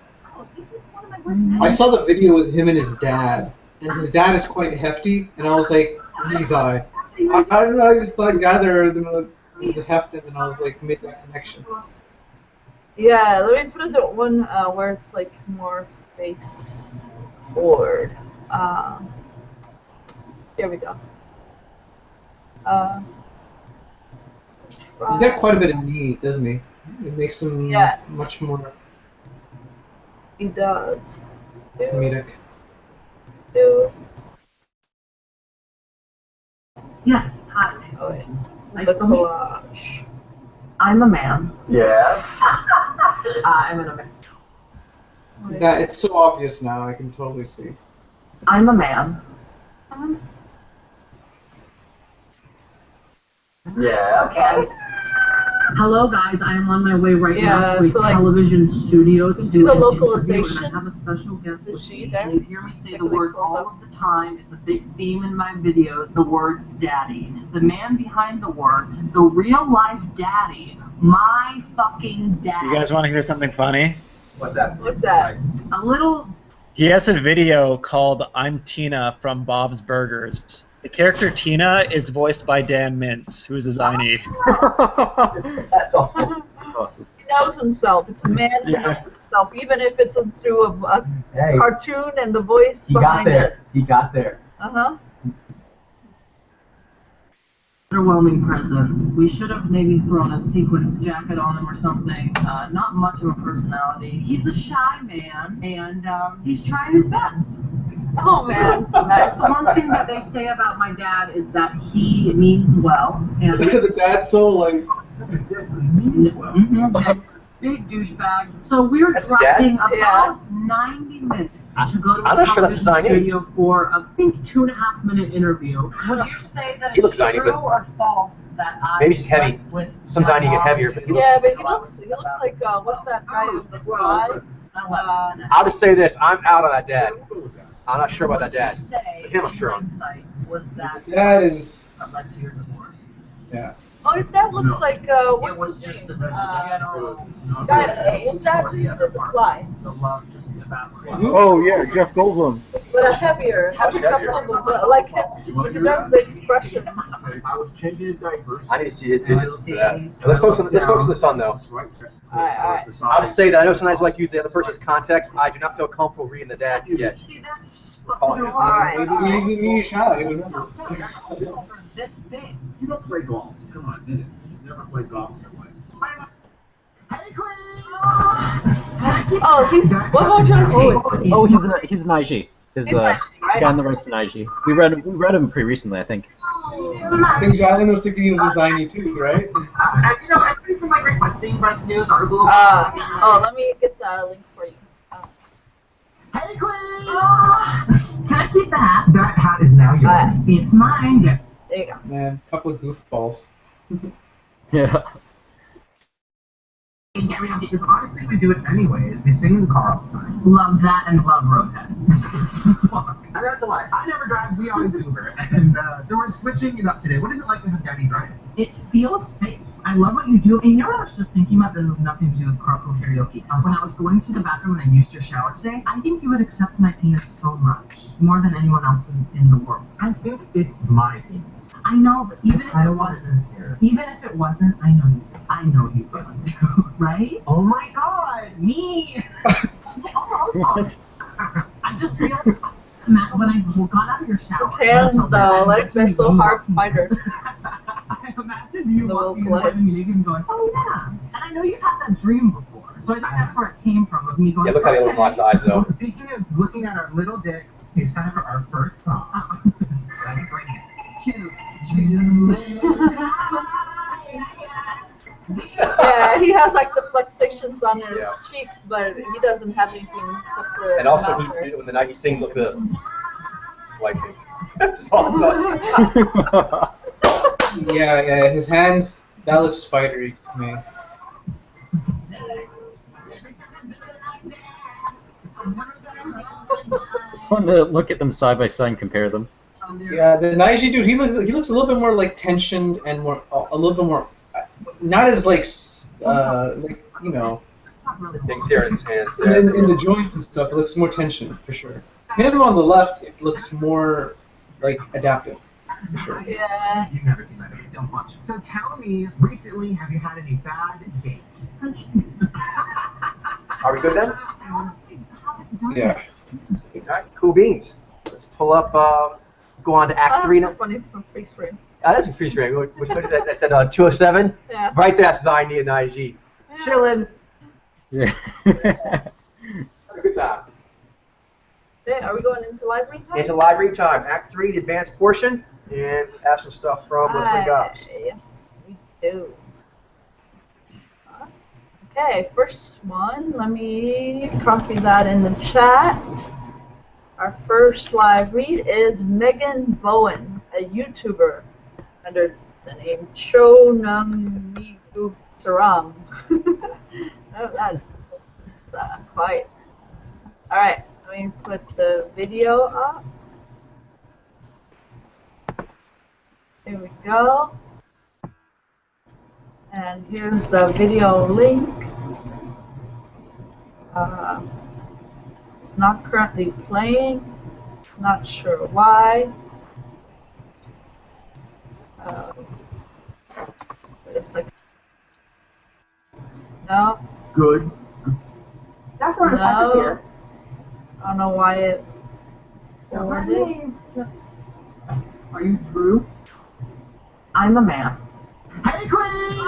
E: I saw the video with him and his dad, and his dad is quite hefty, and I was like, he's I don't know, I just thought gather was the heft, and I was like, make that connection.
B: Yeah, let me put it the one where it's like more face forward. Here we go.
E: He's got quite a bit of meat, doesn't he? It makes him much more
B: He does.
E: comedic.
K: Yes, hi.
B: The collage.
K: I'm a man.
G: Yes.
K: I'm an American.
E: That it's so obvious now. I can totally see.
K: I'm a man.
G: Yeah.
K: Okay. Hello, guys. I am on my way right now to a
B: like,
K: television studio to
B: see
K: do
B: the
K: an
B: localization?
K: interview, and I have a special guest
B: Is
K: with
B: she
K: me.
B: there?
K: And you hear me say
B: Like
K: the
B: really
K: word
B: close
K: all
B: up?
K: of the time. It's a big theme in my videos, the word daddy. The man behind the word, the real-life daddy, my fucking daddy.
C: Do you guys want to hear something funny?
G: What's that?
B: What's that?
K: A little...
C: He has a video called "I'm Tina from Bob's Burgers." The character Tina is voiced by Dan Mintz, who's a Ziny.
G: That's awesome. Awesome.
B: He knows himself. It's a man who knows himself, even if it's through a
G: Hey,
B: cartoon and the voice
G: he got
B: behind
G: there.
B: it.
G: He got there.
B: Uh-huh.
K: Underwhelming presence. We should have maybe thrown a sequins jacket on him or something. Not much of a personality. He's a shy man, and he's trying his best.
B: Oh, man. Nice.
K: One thing that they say about my dad is that he means well. And
E: The dad's so like.
K: big douchebag. So we were
G: That's
K: driving
G: dad?
K: about 90 minutes to go to
G: I'm
K: a
G: not sure that's
K: television
G: Ziny.
K: studio for a 2.5-minute interview. Would you say that
G: He looks
K: it's
G: Ziny,
K: true
G: but
K: or false that I
G: maybe he's heavy.
K: slept with
G: Some
K: my
G: Ziny get
K: mom?
G: heavier, but he looks.
B: Yeah, but he looks like, what's that guy with the fly?
G: I'll just say this: I'm out on that dad. I'm not sure about that dad.
K: What would you say
G: But him, I'm sure on.
K: hindsight was that
E: That is.
K: that led to your divorce?
E: Yeah.
B: Oh, his dad looks like,
K: It
B: what's
K: was
B: his
K: just a
B: name?
K: general
B: Guys, what's that dude with the fly?
K: the love just evaporated.
F: Oh yeah, Jeff Goldblum.
B: But a heavier couple of them, but like his, when he does the expressions.
G: I was changing his diapers. I need to see his digits for that. Let's focus on the sun, though.
B: Alright.
G: I'll just say that I know sometimes I like to use the other person's context. I do not feel comfortable reading the dad's yet.
K: See, that's
G: Calling it.
B: Alright.
E: Easy niche, huh? Remember.
K: this big.
G: You don't play golf. Come on, did it? You never played golf in your life.
K: Hey, Queen!
B: Oh, he's, what mojo is he?
D: Oh, he's an IG. His guy on the right's an IG. We read him pretty recently, I think.
E: I think Jalen was thinking he was a Ziny too, right?
G: I'm pretty from like requesting breast news articles.
B: Let me get the link for you.
G: Hey, Queen!
K: Can I keep the hat?
G: That hat is now yours.
K: It's mine.
B: There you go.
E: Man, a couple of goofballs.
D: Yeah.
G: karaoke because honestly we do it anyways. We sing in the car all the time.
K: Love that and love Roadhead.
G: And that's a lie. I never drive. We always Uber. And so we're switching it up today. What is it like to have Daddy drive?
K: It feels safe. I love what you do. And you know what I was just thinking about? This has nothing to do with carpool karaoke. When I was going to the bathroom and I used your shower today, I think you would accept my penis so much. More than anyone else in the world.
G: I think it's my penis.
K: I know, but even if it wasn't, I know you would, right?
G: Oh my god!
K: Me! Almost. I just feel, Matt, when I got out of your shower.
B: His hands, though, like they're so hard to fight her.
K: I imagine you walking in front of me and going, oh yeah. And I know you've had that dream before, so I think that's where it came from, of me going,
A: Yeah, look how they look in Lot's eyes, though.
G: Well, speaking of looking at our little dicks, it's time for our first song. Ready, bring it.
B: Yeah, he has like the flexations on his cheeks, but he doesn't have anything except for.
A: And also, when the night he sings, look at this. Slicing. It's awesome.
E: Yeah, his hands, that looks spidery to me.
D: It's fun to look at them side by side and compare them.
E: Yeah, the Naiji dude, he looks a little bit more like tensioned and more a little bit more, not as like you know.
A: Things here in his hands.
E: In the joints and stuff, it looks more tension for sure. Him on the left, it looks more like adaptive. For sure.
B: Yeah.
G: You've never seen that. Okay, don't watch. So tell me, recently, have you had any bad dates?
A: Are we good then?
E: Yeah.
A: Alright, cool beans. Let's pull up, let's go on to Act 3 now.
B: That's so funny from freeze frame.
A: That's a freeze frame. Which one is that? That's at 207?
B: Yeah.
A: Right there, that's Zaini and IG. Chillin'.
D: Yeah.
A: Have a good time.
B: Okay, are we going into live read time?
A: Into live read time. Act 3, the advanced portion, and have some stuff from Let's Make Ups.
B: Yes, we do. Okay, first one. Let me copy that in the chat. Our first live read is Megan Bowen, a YouTuber, under the name Cho Nung Migu Saram. Oh, that's quite. All right. Let me put the video up. Here we go. And here's the video link. It's not currently playing. Not sure why. Wait a second. No.
G: Good.
H: That's what I'm here.
B: I don't know why it forwarded.
H: Are you Drew? I'm a man.
G: Hey, Queen!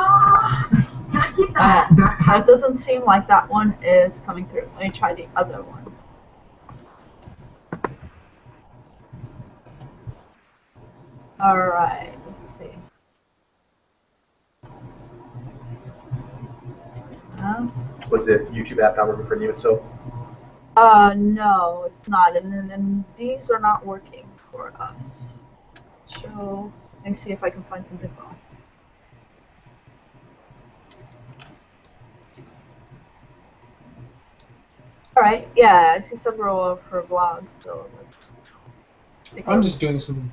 H: Can I keep that?
B: That doesn't seem like that one is coming through. Let me try the other one. Alright, let's see.
A: Was the YouTube app not working for you? So.
B: No, it's not, and these are not working for us. So, let me see if I can find some different ones. Alright, yeah, I see several of her vlogs, so let's
E: I'm just doing some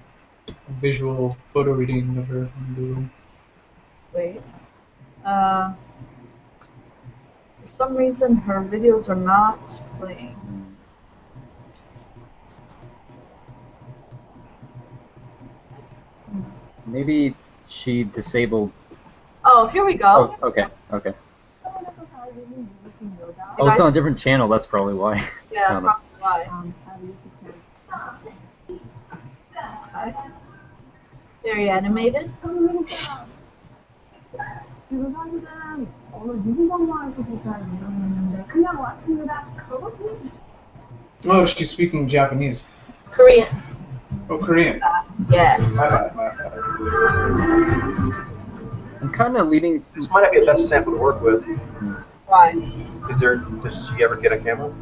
E: visual photo reading of her on Google.
B: Wait. For some reason, her videos are not playing.
D: Maybe she disabled.
B: Oh, here we go.
D: Oh, okay. Oh, it's on a different channel. That's probably why.
B: Yeah, probably why. Okay. Very animated.
E: Oh, she's speaking Japanese.
B: Korean.
E: Oh, Korean.
B: Yeah.
E: My bad.
D: I'm kind of leading.
A: This might not be the best sample to work with.
B: Why?
A: Does she ever get a camera?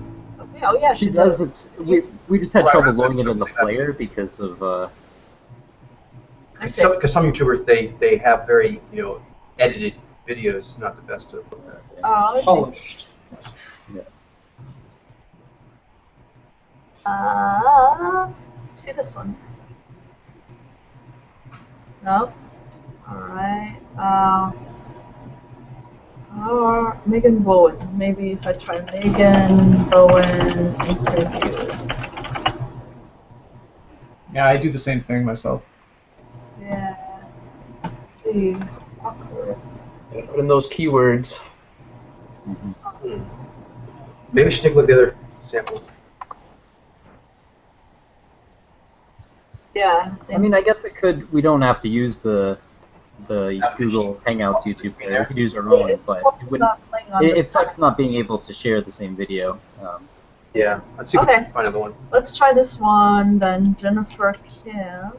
B: Oh yeah,
D: she does. We just had trouble loading it in the player because of.
A: Because some YouTubers they have very edited videos is not the best to look at.
B: Oh,
E: Polished.
B: see this one? No. All right. Megan Bowen. Maybe if I try Megan Bowen interview.
E: Yeah, I do the same thing myself.
B: Yeah. Let's see. Awkward.
E: Put in those keywords.
A: Maybe we should take a look at the other samples.
B: Yeah.
D: I mean, I guess we don't have to use the Google Hangouts YouTube player. We could use our own, but it sucks not being able to share the same video.
A: Yeah, let's see if we can find another one.
B: Let's try this one then. Jennifer Kim.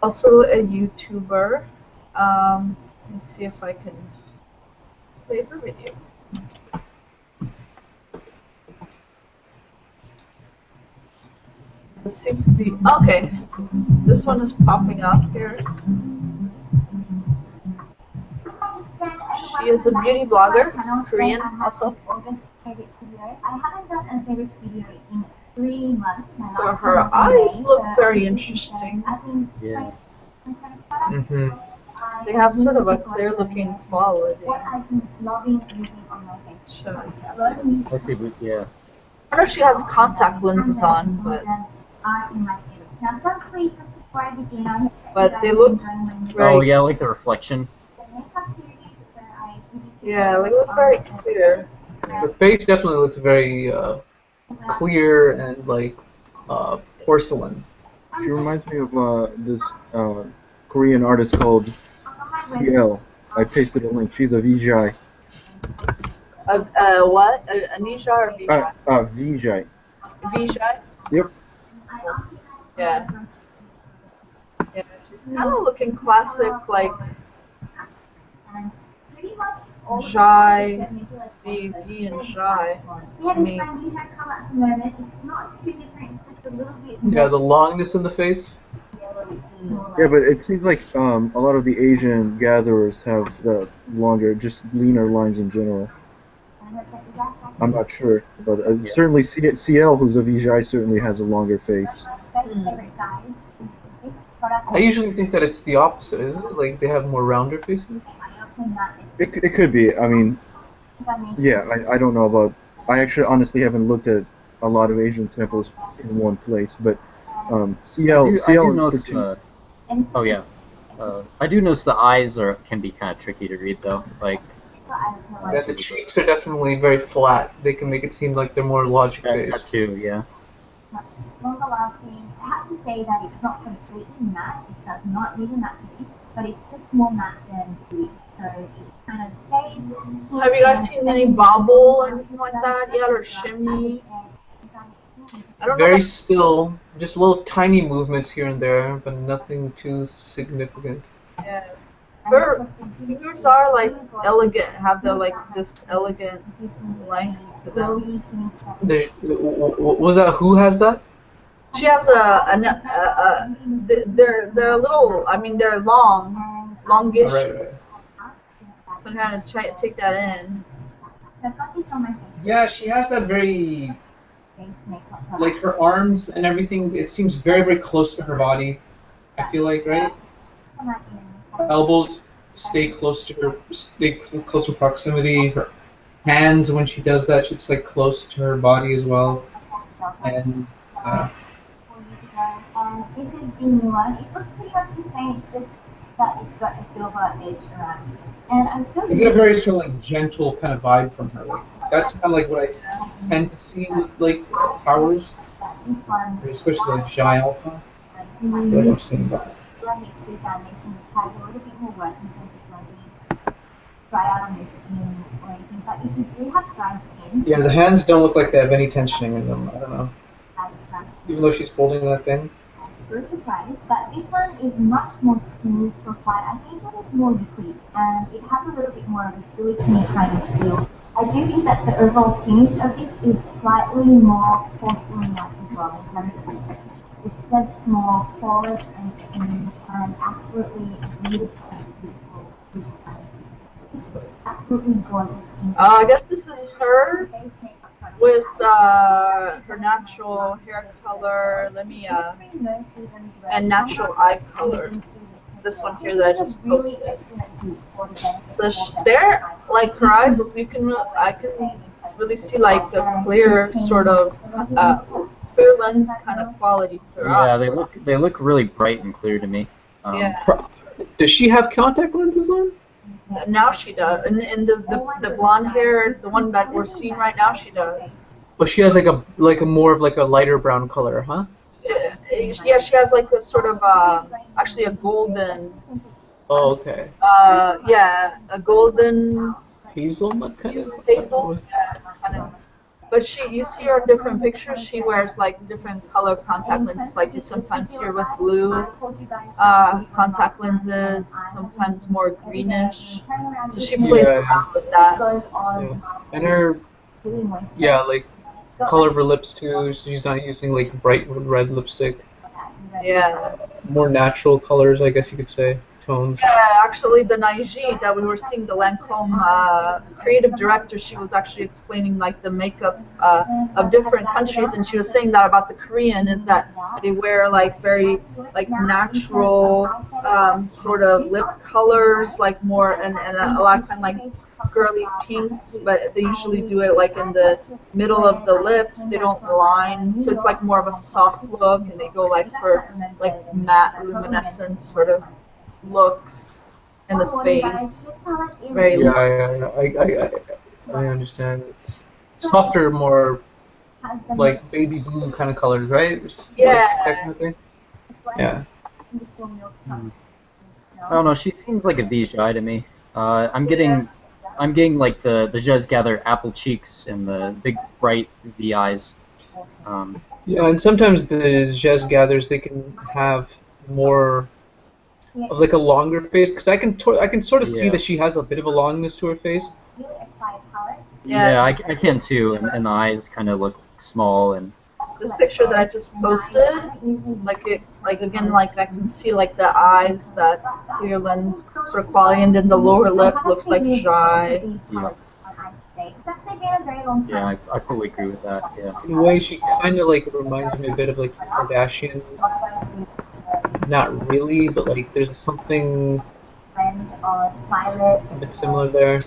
B: Also a YouTuber. Let me see if I can play her video. It seems to be okay. This one is popping up here. She is a beauty blogger, Korean also.
L: I haven't done a favorites video in 3 months.
B: So her eyes look very interesting.
D: Yeah.
B: They have sort of a clear looking quality.
L: What I've been loving using on my face.
B: Sure.
D: I see. Yeah.
B: I wonder if she has contact lenses on, but
L: Now, firstly, just before I begin, I
B: they look very.
D: Oh yeah, like the reflection.
B: Yeah, they look very clear.
E: The face definitely looks very clear and like porcelain.
F: She reminds me of this Korean artist called CL. I pasted a link. She's a Vijay.
B: What? Anisha or Vijay?
F: Vijay.
B: Vijay?
F: Yep.
B: Yeah. Yeah, she's kind of looking classic, like Jai, V and Jai to me.
E: Yeah, the longness in the face.
F: Yeah, but it seems like a lot of the Asian gatherers have the longer, just leaner lines in general. I'm not sure, but certainly CL, who's a Vijay, certainly has a longer face.
E: I usually think that it's the opposite, isn't it? Like they have more rounder faces.
F: It could be. I mean, yeah, I don't know about. I actually honestly haven't looked at a lot of Asian samples in one place, but CL.
D: I do notice. Oh yeah. I do notice the eyes can be kind of tricky to read though. Like.
E: Yeah, the cheeks are definitely very flat. They can make it seem like they're more logic-based.
D: That too, yeah.
L: Longer lasting. I have to say that it's not completely matte. It does not leave a matte finish, but it's just more matte than sweet. So it kind of stays.
B: Have you guys seen any bobble or anything like that yet, or shimmy? I don't know.
E: Very still, just little tiny movements here and there, but nothing too significant.
B: Yeah. Her fingers are like elegant, have this elegant length to them.
E: Was that who has that?
B: She has they're a little, I mean they're longish.
E: Right.
B: So I'm trying to take that in.
E: Yeah, she has that very, like her arms and everything, it seems very, very close to her body, I feel like, right? Elbows stay close to proximity. Her hands, when she does that, it's like close to her body as well. And
L: this is the new one. It looks pretty much the same. It's just that it's got a silver edge around it. And I'm still.
E: You get a very sort of like gentle kind of vibe from her. Like that's kind of like what I tend to see with like towers, especially like Jai Alpha. Like I'm seeing that.
L: HD foundation has a little bit more work in terms of blending dry out on your skin or anything. But if you do have dry skin,
E: yeah, the hands don't look like they have any tensioning in them. I don't know. Even though she's holding that thing.
L: So surprised, but this one is much more smooth profile. I think that it's more liquid and it has a little bit more of a silicone kind of feel. I do think that the overall finish of this is slightly more porcelain-like as well in terms of the texture. It's just more flawless and smooth and absolutely beautiful. Absolutely gorgeous.
B: I guess this is her with her natural hair color. Let me and natural eye color. This one here that I just posted. So they're like her eyes. I can really see like a clear sort of clear lens kind of quality to her
D: Yeah,
B: eye.
D: they look really bright and clear to me.
B: Yeah.
E: Does she have contact lenses on?
B: Now she does. And the blonde hair, the one that we're seeing right now, she does.
E: Well, she has like a more of like a lighter brown color, huh?
B: Yeah, she has like a sort of actually a golden.
E: Oh, okay.
B: Yeah, a golden
E: Hazelnut kind of.
B: hazel. Yeah, kind of. But you see her in different pictures. She wears like different color contact lenses. Like you sometimes see her with blue contact lenses, sometimes more greenish. So she plays around with that.
E: Yeah. And her, like color of her lips too. She's not using like bright red lipstick.
B: Yeah.
E: More natural colors, I guess you could say, tones.
B: Yeah, actually, the Naiji that we were seeing, the Lancome creative director, she was actually explaining like the makeup of different countries, and she was saying that about the Korean is that they wear like very like natural sort of lip colors, like more and a lot of time like girly pinks, but they usually do it like in the middle of the lips. They don't line, so it's like more of a soft look, and they go like for like matte luminescent sort of looks in the face. It's very
E: I understand. It's softer, more like baby blue kind of colors, right?
B: Yeah.
E: That kind of thing? Yeah.
D: I don't know. She seems like a Vijay to me. I'm getting like the Jez Gather apple cheeks and the big bright V eyes.
E: Yeah, and sometimes the Jez Gathers, they can have more of like a longer face, because I can sort of see that she has a bit of a longness to her face.
D: Yeah, I can too, and the eyes kind of look small and.
B: This picture that I just posted, like again, like I can see like the eyes, that clear lens sort of quality, and then the lower lip looks like shy.
D: Yeah. Yeah, I fully agree with that. Yeah.
E: In a way, she kind of like reminds me a bit of like Kardashian. Not really, but like there's something a bit similar there.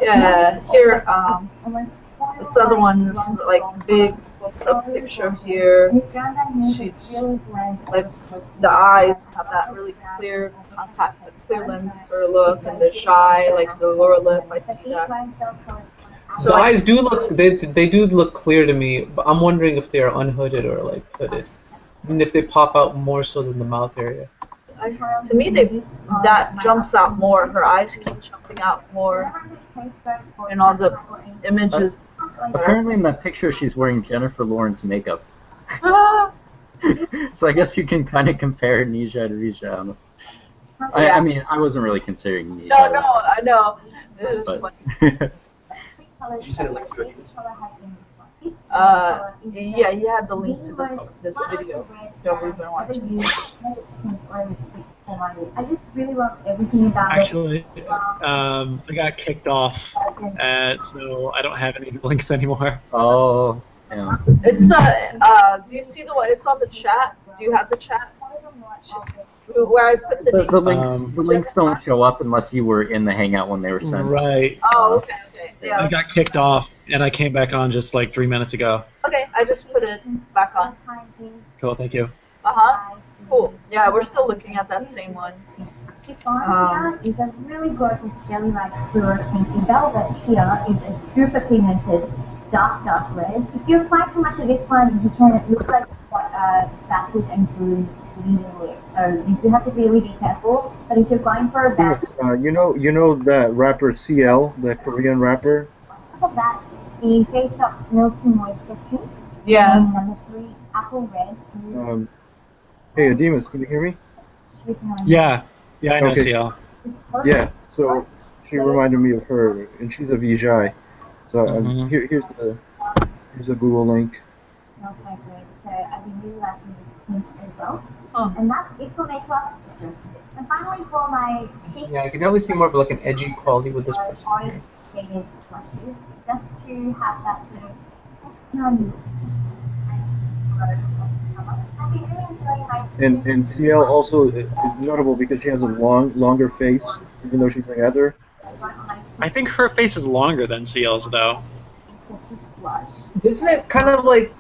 B: Yeah, here, this other one is like big close-up picture here. She's like the eyes have that really clear contact, clear lens for her look, and the shy, like the lower lip. I see that. So
E: The eyes do look, they do look clear to me, but I'm wondering if they are unhooded or like hooded, and if they pop out more so than the mouth area.
B: To me, that jumps out more. Her eyes keep jumping out more in all the images.
D: Apparently, in that picture, she's wearing Jennifer Lawrence makeup. So I guess you can kind of compare Nisha to Risha. I mean, I wasn't really considering Nisha.
B: No, I know. It was funny.
A: You said it looked good.
B: Yeah, you had the link to this video that we've been watching.
L: I just really love everything about
C: Actually, I got kicked off, so I don't have any links anymore.
D: Oh, yeah.
B: It's the. Do you see the one? It's on the chat. Do you have the chat? Where I put
D: the links don't show up unless you were in the Hangout when they were sent.
C: Right.
B: Oh, okay. Yeah.
C: I got kicked off, and I came back on just like 3 minutes ago.
B: Okay, I just put it back on.
C: Cool, thank you.
B: Cool. Yeah, we're still looking at that same one.
L: Chiffon here is a really gorgeous jelly-like fluorescent velvet. Here is a super pigmented dark red. If you apply too much of this one, you can look like battered and bruised bleeding lip. So you do have to really be careful. But if you're going for a bat,
F: you know that rapper CL, that Korean rapper.
L: on top of that, the Face Shop's Milky Moisture Tint.
B: Yeah.
L: And number 3, Apple Red.
F: Hey, Adimus, can you hear me?
C: Yeah, I know
F: Okay.
C: CL.
F: Yeah, so she reminded me of her, and she's a Vijay. So here's the Google link.
L: not quite great. So I've been utilizing this tint as well.
B: Oh.
L: And that's it for makeup. And finally for my cheek.
E: Yeah, I can definitely see more of like an edgy quality with this person
L: orange
E: here.
L: shaded blushes, just to have that sort of personal I've been really enjoying my
F: And CL also is notable because she has a longer face, even though she's a heather.
C: I think her face is longer than CL's though.
L: blush.
E: Isn't it kind of like,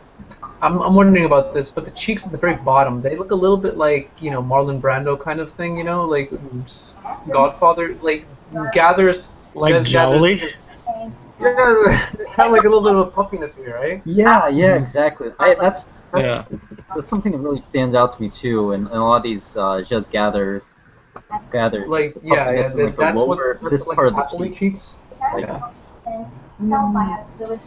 E: I'm wondering about this, but the cheeks at the very bottom, they look a little bit like, you know, Marlon Brando kind of thing, you know, like Godfather, like gathers,
C: Like
E: gathers,
C: jowly?
E: yeah, they have like a little bit of a puffiness here, right?
D: Yeah, yeah, exactly. That's something that really stands out to me too, and a lot of these just gathers.
E: Like,
D: the
E: yeah,
D: puffiness in, like, the
E: that's
D: lower,
E: what,
D: this
E: that's like
D: part of the
E: appley
D: cheek.
E: cheeks. Yeah.
L: Self-bioability.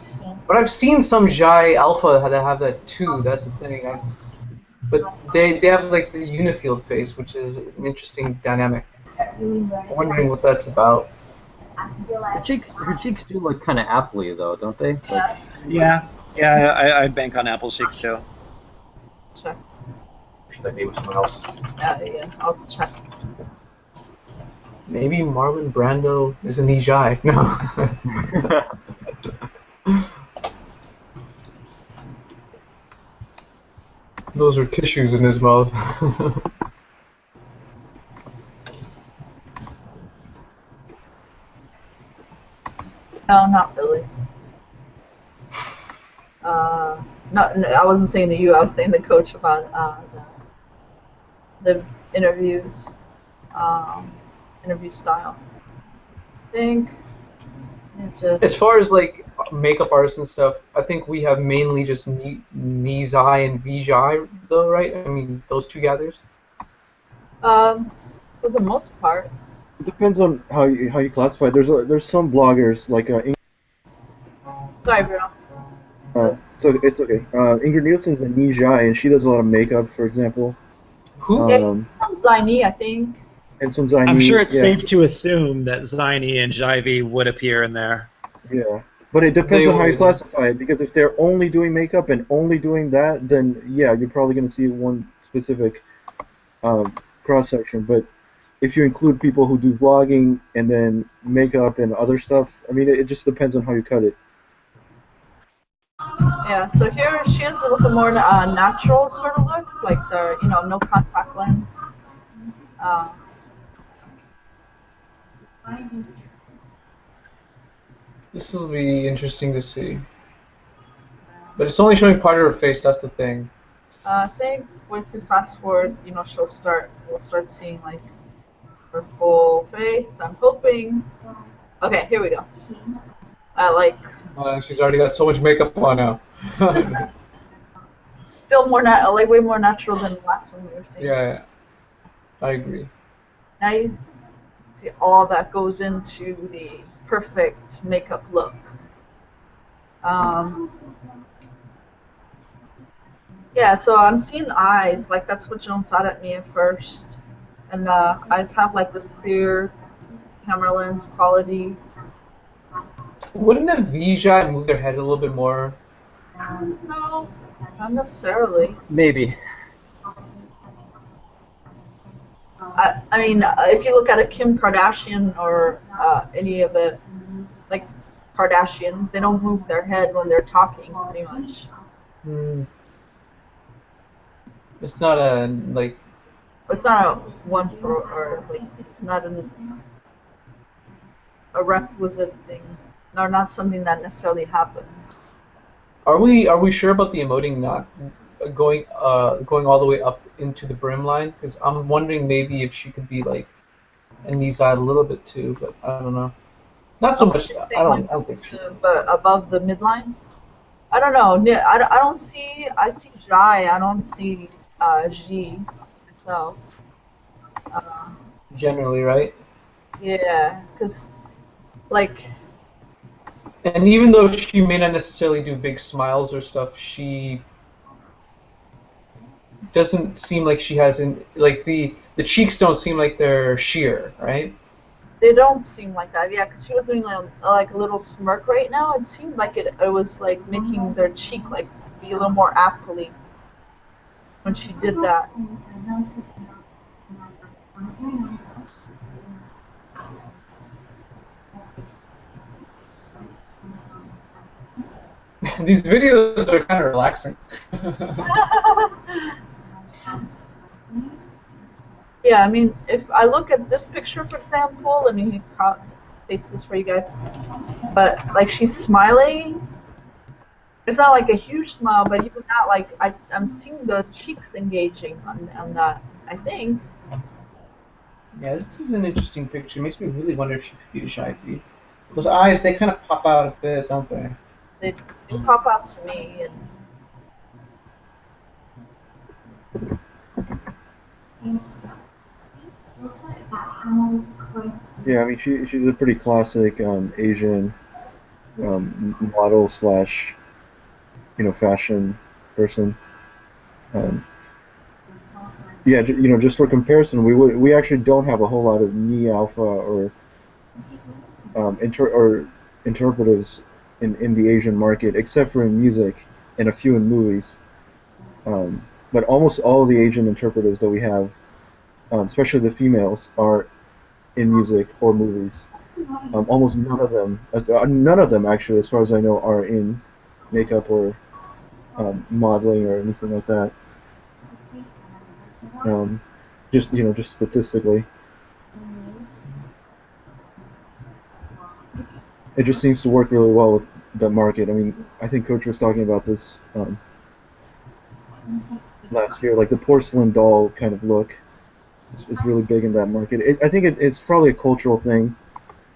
E: But I've seen some Jai Alpha that have that too. That's the thing. But they have like the unifield face, which is an interesting dynamic. I'm wondering what that's about.
D: Her cheeks do look kind of appley though, don't they? Like,
C: Yeah, I'd bank on Apple cheeks too.
B: Check.
A: Should I be with someone else?
B: Yeah, I'll check.
E: Maybe Marlon Brando isn't he Jai? No. Those are tissues in his mouth.
B: No, not really. No, I wasn't saying to you. I was saying to Coach about the interviews, interview style. I think it just.
E: As far as like makeup artists and stuff, I think we have mainly just Nizai and Vijay though, right? I mean, those two gathers.
B: For the most part.
F: It depends on how you classify it. There's some bloggers like
B: Sorry, bro.
F: so it's okay. Ingrid Nielsen's a Nijai, and she does a lot of makeup, for example.
E: Who?
B: Zaini, I think.
F: And some Zaini.
C: I'm sure it's
F: yeah.
C: safe to assume that Zaini and Jivy would appear in there.
F: Yeah, but it depends on how you classify it, because if they're only doing makeup and only doing that, then yeah, you're probably going to see one specific cross-section. But if you include people who do vlogging and then makeup and other stuff, I mean, it just depends on how you cut it.
B: Yeah, so here she is with a more natural sort of look, like the, no contact lens.
E: This will be interesting to see. But it's only showing part of her face, that's the thing.
B: I think if we fast forward, we'll start seeing like her full face. I'm hoping. Okay, here we go.
E: She's already got so much makeup on now.
B: Still way more natural than the last one we were seeing.
E: Yeah, I agree.
B: Now you see all that goes into the perfect makeup look. Yeah, so I'm seeing eyes, like that's what jumps out at me at first. And the eyes have like this clear camera lens quality.
E: Wouldn't a Vijay move their head a little bit more?
B: No, not necessarily.
D: maybe.
B: I mean, if you look at a Kim Kardashian or any of the like Kardashians, they don't move their head when they're talking, pretty much.
E: It's not a like.
B: It's not a one for or like not a requisite thing, or not something that necessarily happens.
E: Are we sure about the emoting not going all the way up into the brim line? Because I'm wondering maybe if she could be like a knee side a little bit too, but I don't know. Not so much. I don't think she's.
B: But above the midline, I don't know. I don't see. I see Jai. I don't see G myself.
E: Generally, right?
B: Yeah, because like.
E: And even though she may not necessarily do big smiles or stuff, she doesn't seem like she has like the cheeks don't seem like they're sheer, right?
B: They don't seem like that, yeah, because she was doing like a little smirk right now. It seemed like it was like making their cheek like be a little more aptly when she did that.
E: These videos are kind of relaxing.
B: Yeah, I mean, if I look at this picture, for example, I mean, he dates this for you guys, but like she's smiling. It's not like a huge smile, but even that, like I'm seeing the cheeks engaging on that. I think.
E: Yeah, this is an interesting picture. It makes me really wonder if she could be a shy bee. Those eyes, they kind of pop out a bit, don't they?
B: They pop out to me.
F: Yeah, I mean she's a pretty classic Asian model slash fashion person. Yeah, just for comparison, we actually don't have a whole lot of Ni Alpha or interpretatives in the Asian market, except for in music and a few in movies. But almost all of the Asian interpretatives that we have, especially the females, are in music or movies. Almost none of them actually, as far as I know, are in makeup or modeling or anything like that. Just statistically, it just seems to work really well with the market. I mean, I think Coach was talking about this last year, like the porcelain doll kind of look. It's really big in that market. I think it's probably a cultural thing.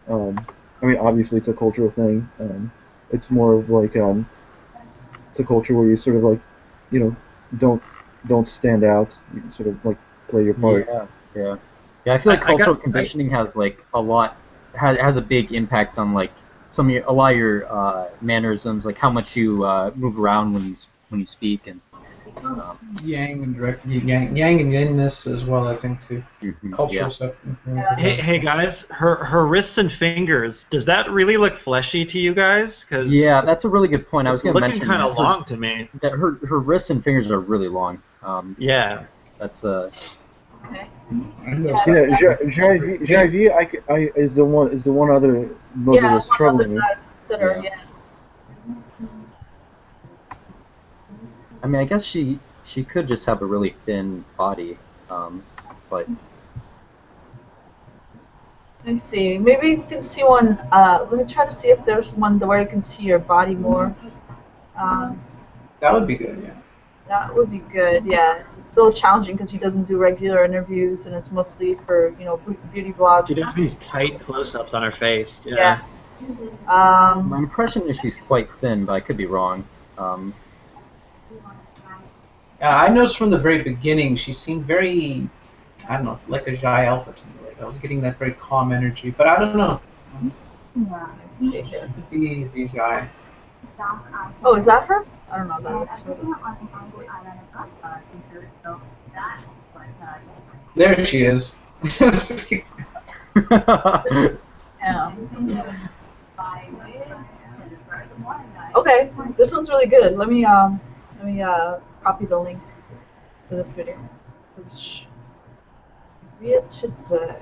F: I mean, obviously it's a cultural thing. It's more of like it's a culture where you sort of like, don't stand out. You sort of like play your part.
D: Yeah. I feel like cultural conditioning has like has a big impact on like a lot of your mannerisms, like how much you move around when you speak and.
E: Yang and yingness as well, I think too. Cultural stuff.
C: Hey guys, her wrists and fingers. Does that really look fleshy to you guys?
D: Yeah, that's a really good point. I was going to mention.
C: Looking kind of long to me.
D: That her wrists and fingers are really long.
C: Yeah.
D: That's
B: Okay.
F: Jaivi is the one other logo that's troubling me.
B: Yeah.
D: I mean, I guess she could just have a really thin body, but.
B: Let me see. Maybe you can see one. Let me try to see if there's one where you can see your body more.
E: That would be good, yeah.
B: That would be good, yeah. It's a little challenging because he doesn't do regular interviews, and it's mostly for beauty blogs.
C: She does these tight close-ups on her face.
B: Yeah.
D: My impression is she's quite thin, but I could be wrong.
E: I noticed from the very beginning she seemed very, I don't know, like a Jai Alpha to me. Like I was getting that very calm energy, but I don't know. It could be Jai.
B: Oh, is that her? I don't know. That looks
E: There she is.
B: Okay, this one's really good. Let me copy the link for this video. Via today.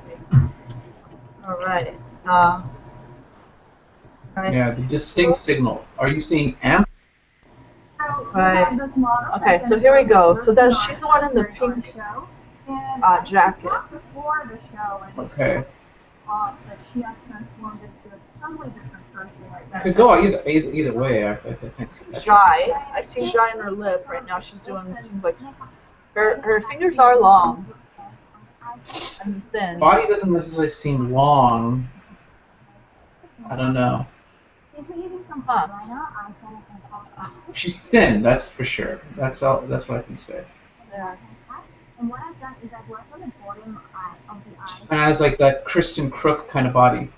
B: All right.
E: Yeah, the distinct signal. Are you seeing amp?
B: Right. Okay, so here we go. So then she's the one in the pink jacket.
E: Okay. Could go either way. I think.
B: Jai. I see Jai in her lip right now. She's doing. Seems like her fingers are long and thin.
E: Body doesn't necessarily seem long. I don't know.
B: Huh.
E: She's thin, that's for sure. That's all. That's what I can say.
B: Yeah.
E: And has like that Kristen Crook kind of body.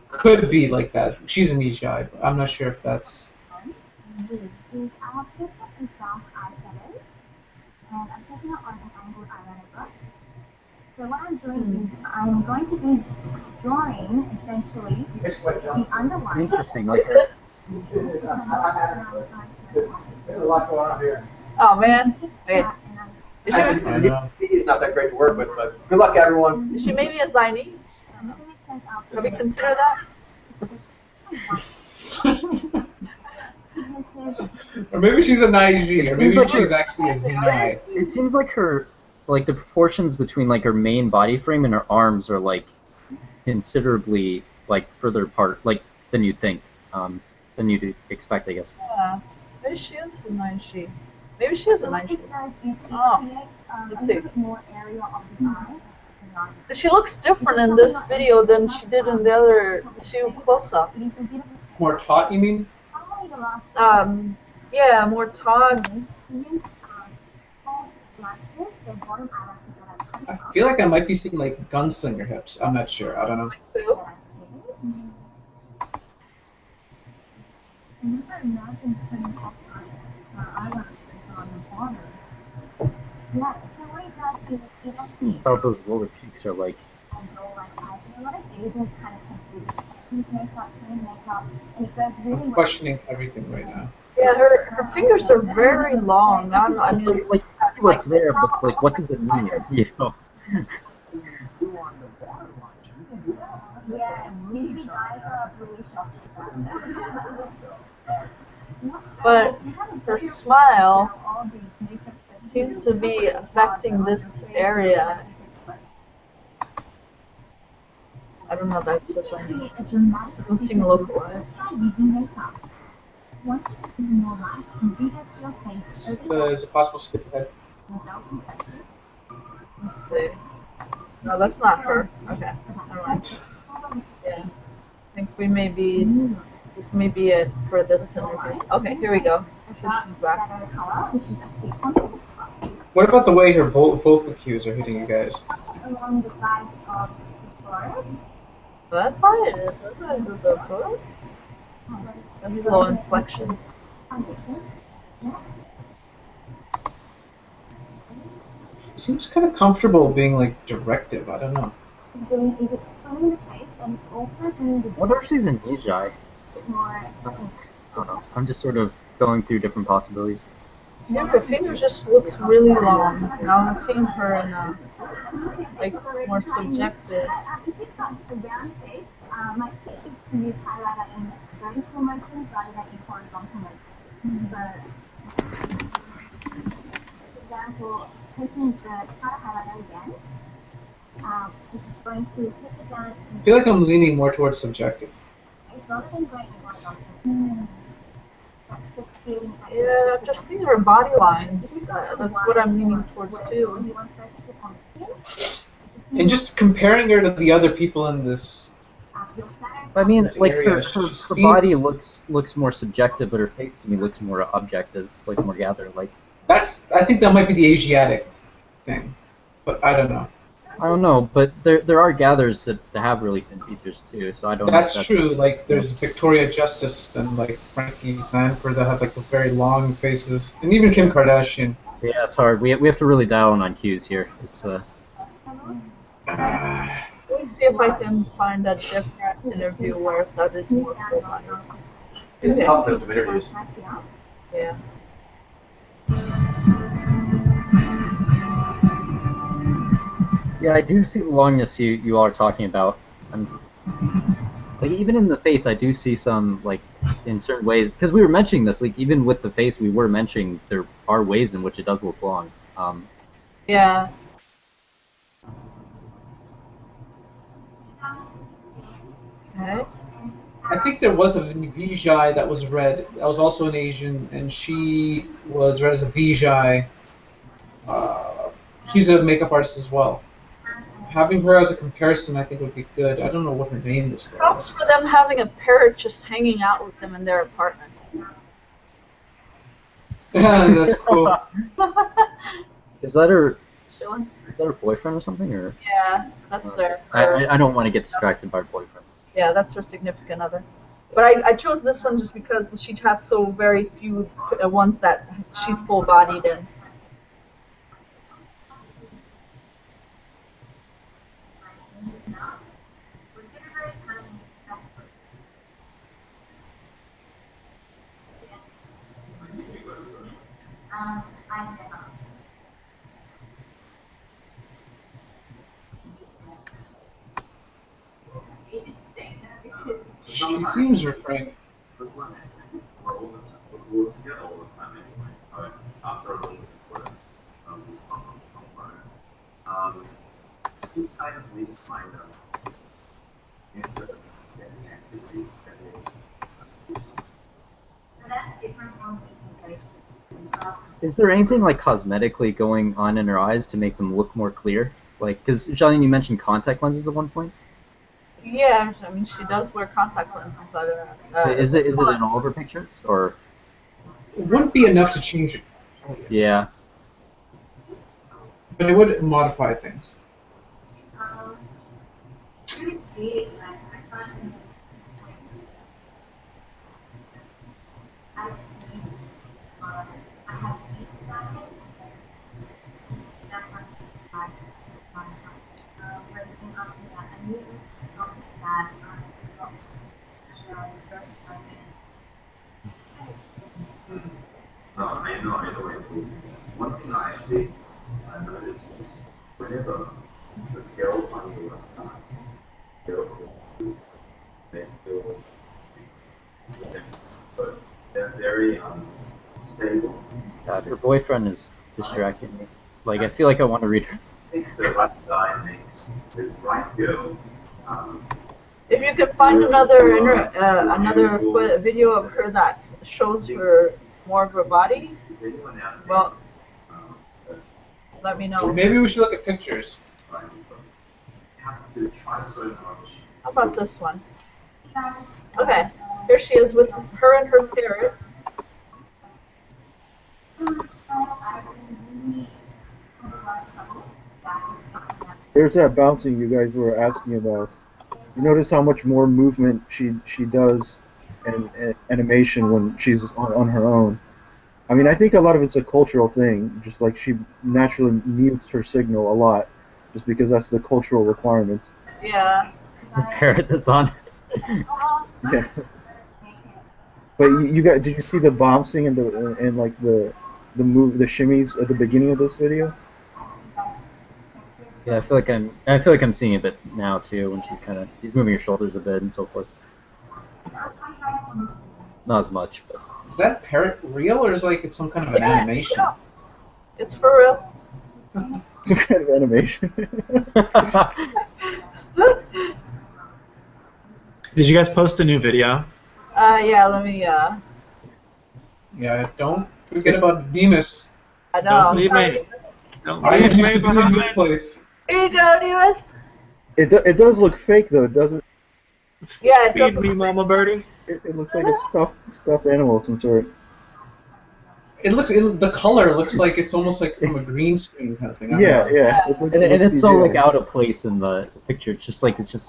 E: Could be like that. She's an Ijai, but I'm not sure if that's.
L: So what I'm doing is I'm going to be drawing essentially the underline.
D: Interesting.
A: There's a lot going on here.
B: Oh man. Okay. Is she,
A: It's not that great to work with, but good luck, everyone.
B: is she maybe a Ziny? Have we considered that?
E: Or maybe she's a Naiji, or
D: seems
E: maybe
D: like
E: she's
D: her-
E: actually a Zenai.
D: It seems like the proportions between like her main body frame and her arms are like considerably like further apart, like than you'd think, than you'd expect, I guess.
B: Yeah. Maybe she is a Naiji. Maybe she is a Naiji. Oh. Let's see. She looks different in this video than she did in the other two close-ups.
E: More taut, you mean?
B: Yeah, more taut.
E: I feel like I might be seeing like gunslinger hips. I'm not sure. I don't know.
D: How those lower peaks are like.
E: I'm questioning everything right now.
B: Yeah, her fingers are very long. I mean,
D: like what's there, but like what does it mean? You know.
B: But her smile seems to be affecting this area. I don't know, that doesn't seem localized.
E: Is it possible to skip ahead?
B: Let's see. No, that's not her. Okay, never mind. Yeah, I think we may be. This may be it for this interview. Okay, here we go. She's back.
E: What about the way her vocal cues are hitting you guys?
L: Along the sides of the forehead.
B: That part is the foot. That's low inflection.
E: It seems kind of comfortable being like directive. I don't know.
D: What if she's an Nijai? I don't know. I'm just sort of going through different possibilities.
B: Yeah, her finger just looks really long. Now I'm seeing her in a like more subjective.
L: My tip is to use highlighter in vertical motions rather than in horizontal motions. So, for example, taking the color highlighter again, which is going to take it down.
E: I feel like I'm leaning more towards subjective.
L: Rather than going horizontal.
B: Yeah, I'm just seeing her body lines. That's what I'm leaning towards too.
E: And just comparing her to the other people in this.
D: I mean, like her body
E: seems-
D: looks more subjective, but her face to me looks more objective, like more gathered. Like
E: I think that might be the Asiatic thing, but I don't know.
D: I don't know, but there are gathers that have really thin features too, so I don't know.
E: That's true. Like there's Victoria Justice and like Frankie Sanford that have like the very long faces, and even Kim Kardashian.
D: Yeah, it's hard. We have to really dial in on cues here. It's
B: Let me see if I can find a different interview where that is more provided.
A: It's tough those interviews.
B: Yeah.
D: Yeah, I do see the longness you are talking about. Like even in the face, I do see some like in certain ways because we were mentioning this. Like even with the face, we were mentioning there are ways in which it does look long.
B: Yeah. Okay.
E: I think there was a Vijay that was read. That was also an Asian, and she was read as a Vijay. She's a makeup artist as well. Having her as a comparison, I think, would be good. I don't know what her name is.
B: Props for them having a parrot just hanging out with them in their apartment.
E: That's cool.
D: Is that her?
B: Chilling.
D: Is that her boyfriend or something? Or
B: Yeah, that's their.
D: I don't want to get distracted by her boyfriend.
B: Yeah, that's her significant other. But I chose this one just because she has so very few ones that she's full-bodied in.
E: She seems refrained.
G: We're all together all the time anyway. After a little bit sometimes we just find instead of getting activities
L: So that's different from presentation.
D: Is there anything like cosmetically going on in her eyes to make them look more clear? Like, because Jolene, you mentioned contact lenses at one point.
B: Yeah, I mean, she does wear contact lenses.
D: Is it in all of her pictures, or?
E: It wouldn't be enough to change it.
D: Yeah.
E: But it would modify things.
L: Pretty big, like I can't. I just need, I have these glasses. That's everything after that. I need something that
G: I know it. One thing I actually noticed is whenever the girl on your they feel but they're very stable.
D: God, her boyfriend is distracting me. Like, I feel like I want to read her.
G: I think the right guy makes the right girl.
B: If you could find another video of her that shows her more of her body, well, let me know.
E: Maybe we should look at pictures.
G: Have to try so much.
B: How about this one? Okay, here she is with her and her parrot.
F: There's that bouncing you guys were asking about. You notice how much more movement she does and animation when she's on her own. I mean, I think a lot of it's a cultural thing. Just like she naturally mutes her signal a lot, just because that's the cultural requirement.
B: Yeah.
D: The parrot that's on.
F: Yeah. But you got? Did you see the bouncing and like the shimmies at the beginning of this video?
D: Yeah, I feel like I'm seeing a bit now too when she's moving her shoulders a bit and so forth. Not as much, but.
E: Is that parrot real, or is it's some kind of an animation?
B: Yeah. It's for real.
F: Some kind of animation.
C: Did you guys post a new video?
B: Yeah, let me,
E: Yeah, don't forget about Demas.
B: I know.
C: Don't leave me. Don't
E: I
C: leave
E: used
C: me
E: to be in this
C: behind.
E: place.
B: Here you go, Demas.
F: It does look fake though. It doesn't.
B: Yeah, it does
C: Feed me, Mama Birdie.
F: It looks like a stuffed animal of some sort.
E: The color looks like it's almost like from a green screen kind of thing.
F: Yeah.
D: And it's so like out of place in the picture. It's just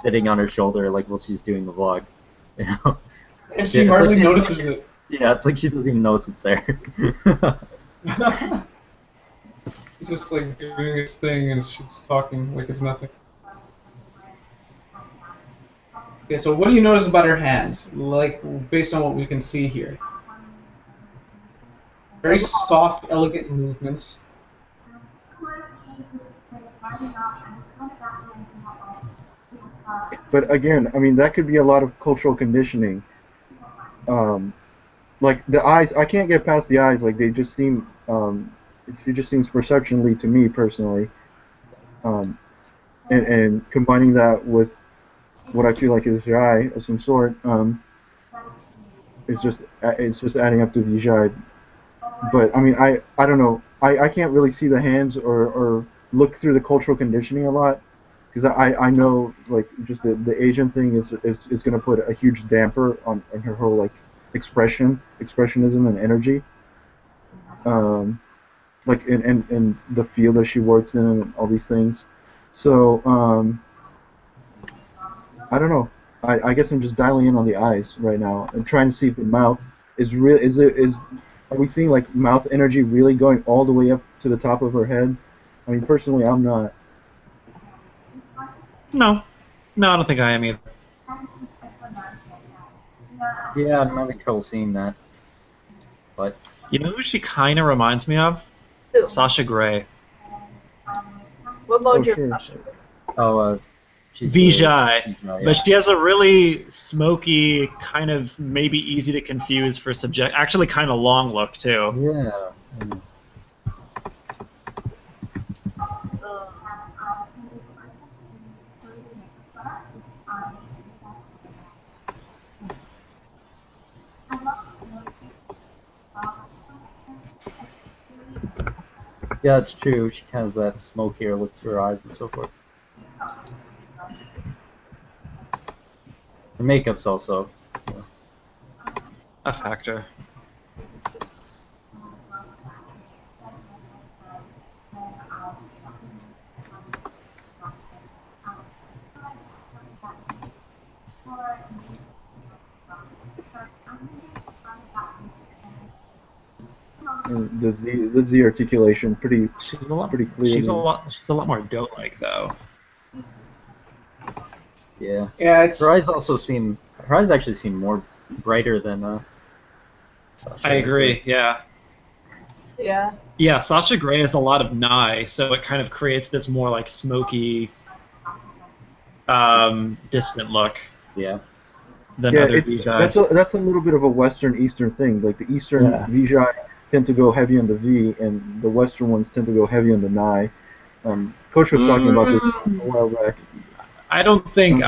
D: sitting on her shoulder like while she's doing the vlog. You know?
E: And she hardly notices it.
D: Yeah, it's like she doesn't even notice it's there.
E: It's just like doing its thing and she's talking like it's nothing. Okay, so what do you notice about her hands? Like, based on what we can see here. Very soft, elegant movements.
F: But again, I mean, that could be a lot of cultural conditioning. Like the eyes, I can't get past the eyes. Like they just seem, it just seems perceptionally to me personally. And combining that with what I feel like is Vijay of some sort, it's just adding up to Vijay. But I mean, I don't know. I can't really see the hands or look through the cultural conditioning a lot, because I know like just the Asian thing is going to put a huge damper on her whole like expressionism and energy. Like in the field that she works in and all these things. So I don't know. I guess I'm just dialing in on the eyes right now and trying to see if the mouth is real. Are we seeing like mouth energy really going all the way up to the top of her head? I mean, personally, I'm not.
C: No, I don't think I am either.
D: Yeah, I'm having trouble seeing that. But
C: you know who she kind of reminds me of?
B: Who?
C: Sasha Grey.
B: What mode
F: Oh,
B: your
F: sure.
B: Sasha?
D: oh,
C: Vijay,
D: yeah.
C: but she has a really smoky, kind of maybe easy to confuse for subject. Actually, kind of long look too.
D: Yeah. Yeah, it's true. She has that smokier look to her eyes and so forth. Her makeup's also
C: a factor.
F: And the Z articulation pretty clear.
C: She's a lot more doe-like though.
D: Yeah.
E: Yeah, it's
D: her eyes actually seem more brighter than
C: I agree, yeah.
B: Yeah.
C: Yeah, Sasha Grey has a lot of nye, so it kind of creates this more like smoky, distant look.
D: Yeah.
C: Than other Vijay.
F: That's a little bit of a Western Eastern thing. Like the Eastern Vijay tend to go heavy on the V, and the Western ones tend to go heavy on the nye. Coach was talking about this a while back.
C: I don't think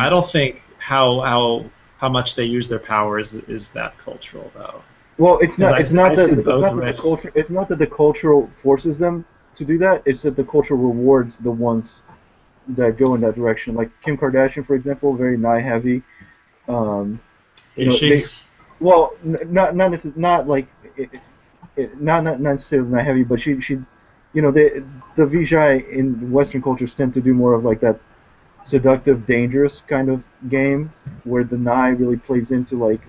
C: how much they use their powers is that cultural though.
F: Well, it's not that the cultural forces them to do that. It's that the culture rewards the ones that go in that direction. Like Kim Kardashian, for example, very nye heavy.
C: Is she?
F: Not necessarily not heavy, but she the Vijay in Western cultures tend to do more of like that seductive, dangerous kind of game, where the nye really plays into like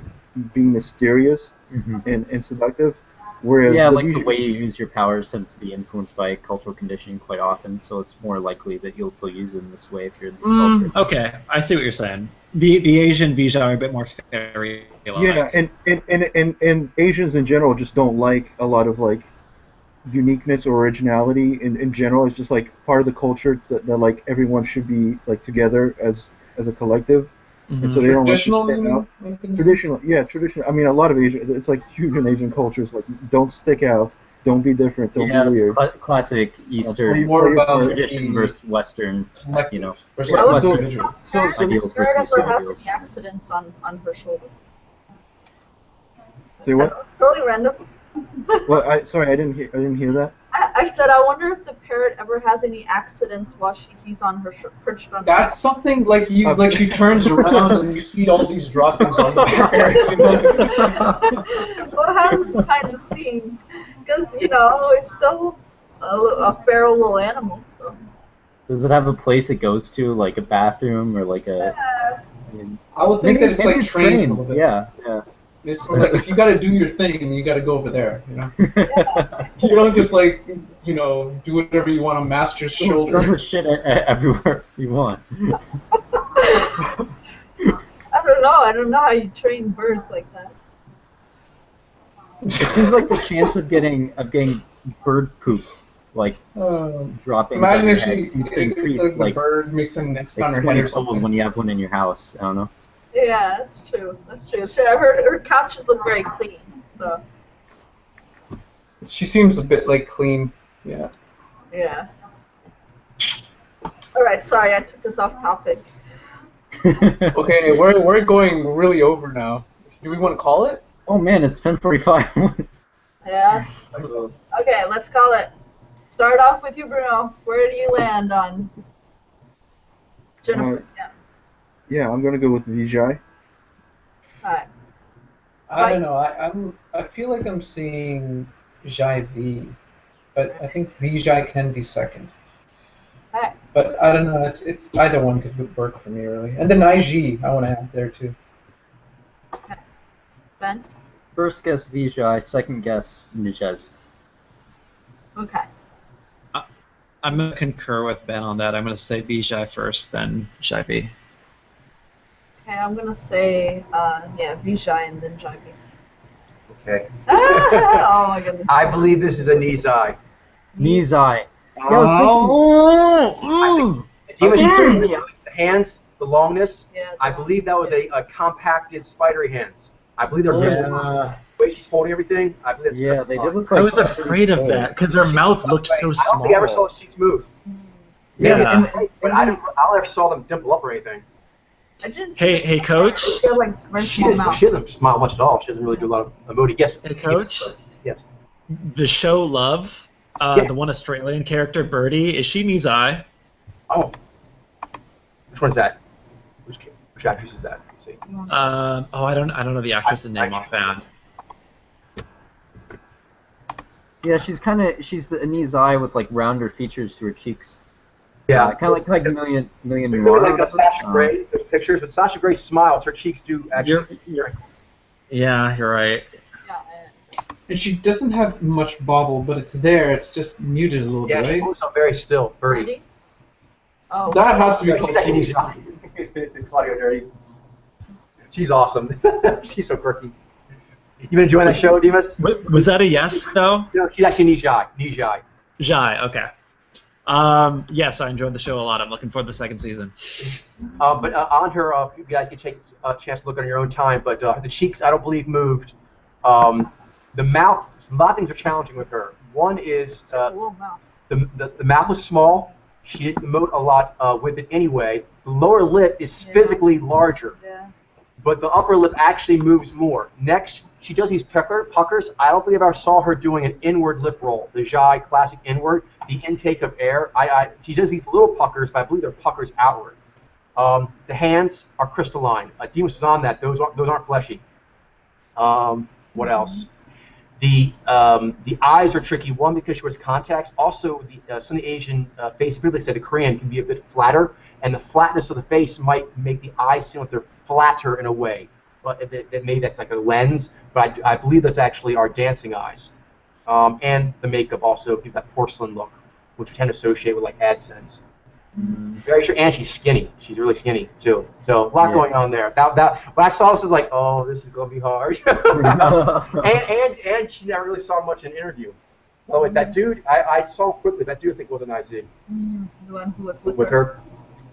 F: being mysterious and seductive. Whereas
D: the way you use your powers tends to be influenced by cultural conditioning quite often, so it's more likely that you'll use it in this way if you're in this culture.
C: Okay, I see what you're saying. The Asian Vijay are a bit more fairy-like.
F: Yeah, and Asians in general just don't like a lot of like uniqueness or originality in general. It's just like part of the culture that like everyone should be like together as a collective. And so they don't like to stand out. Traditional. I mean, a lot of Asian, it's like huge in Asian cultures. Like, don't stick out, don't be different, don't be weird.
D: Classic Eastern tradition versus Western.
B: Western
D: ideals versus
B: never has any accidents on her shoulder.
F: Say what?
B: Totally random.
F: Well, sorry, I didn't hear that.
B: I said, I wonder if the parrot ever has any accidents while he's on her perched on.
E: That's something like she turns around and you see all these droppings on the parrot.
B: What happens behind the scenes? Because it's still a feral little animal. So.
D: Does it have a place it goes to, like a bathroom or like a?
E: I would think that it's like trained a little bit.
D: Yeah.
E: It's sort of like if you got to do your thing, you got to go over there. You don't just like do whatever you want on Master's shoulder.
D: Throw shit everywhere you want.
B: I don't know how you train birds like that.
D: It seems like the chance of getting bird poop dropping.
E: Imagine if
D: seems to increase
E: the bird makes a nest on her head or something.
D: When you have one in your house. I don't know.
B: Yeah, that's true. So her couches look very clean. So.
E: She seems a bit like clean. Yeah.
B: Yeah. All right. Sorry, I took us off topic.
E: Okay, we're going really over now. Do we want to call it?
D: Oh man, it's 10:45.
B: Yeah. Okay, let's call it. Start off with you, Bruno. Where do you land on Jennifer?
F: Yeah, I'm gonna go with Vijay.
B: Alright.
E: I don't know. I feel like I'm seeing Jai V, but I think Vijay can be second.
B: Alright.
E: But I don't know. It's either one could work for me really. And then IG I want to have there too.
B: Okay. Ben.
D: First guess Vijay, second guess Nijez.
B: Okay.
C: I'm gonna concur with Ben on that. I'm gonna say Vijay first, then Jai V.
B: Okay, I'm gonna say Vijay and then Jai V.
A: Okay.
B: Oh my goodness.
A: I believe this is a Nizai.
D: Nizai.
A: The hands, the longness.
B: Yeah,
A: I believe that was a compacted spidery hands. I believe they're the way she's holding everything. I believe that's
D: they did look like.
C: I was afraid of that because her mouth looked so
A: I don't
C: small.
A: think I ever saw the cheeks move.
C: Yeah.
A: But I never saw them dimple up or anything.
C: Hey, Coach.
A: She doesn't smile much at all. She doesn't really do a lot of emoji. Yes.
C: Hey, Coach.
A: Yes.
C: The show Love,
A: Yes.
C: the one Australian character, Birdie, is she Nizai?
A: Oh. Which one is that? Which actress is that? Let's see.
C: I don't know the actress's name offhand.
D: Yeah, she's a Annie's eye with like rounder features to her cheeks.
A: Yeah,
D: kind of like Million
A: really
D: Noir.
A: like Sasha Grey. The pictures, but Sasha Grey smiles. Her cheeks do actually.
C: Yeah, you're right.
E: And she doesn't have much bobble, but it's there. It's just muted a little bit,
A: Yeah, she
E: right?
A: moves on very still. Birdie.
B: Oh.
E: That has to be
A: She's actually shy. Claudio Dirty. She's awesome. She's so quirky. You been enjoying that show, Dimas?
C: Was that a yes, though?
A: No, she's actually Nijai.
C: Jai, okay. Yes, I enjoyed the show a lot. I'm looking forward to the second season.
A: But on her, you guys can take a chance to look on your own time, but the cheeks, I don't believe, moved. The mouth, a lot of things are challenging with her. One is the mouth was small. She didn't emote a lot with it anyway. The lower lip is physically larger.
B: Yeah.
A: But the upper lip actually moves more. Next, she does these puckers. I don't believe I ever saw her doing an inward lip roll, the Jai classic inward, the intake of air. She does these little puckers, but I believe they're puckers outward. The hands are crystalline. Dimas was on that. Those aren't fleshy. What else? The eyes are tricky. One, because she wears contacts. Also, some of the Asian face, particularly say the Korean, can be a bit flatter, and the flatness of the face might make the eyes seem like they're flatter in a way. But maybe that's like a lens. But I believe that's actually our dancing eyes. And the makeup also gives that porcelain look, which we tend to associate with like AdSense. Very sure, and she's skinny. She's really skinny too. So a lot going on there. When I saw this, I was like, oh, this is gonna be hard. and she never really saw much in an interview. By the way, that dude, I saw quickly. That dude I think was an IZ.
B: The one who was
A: with her.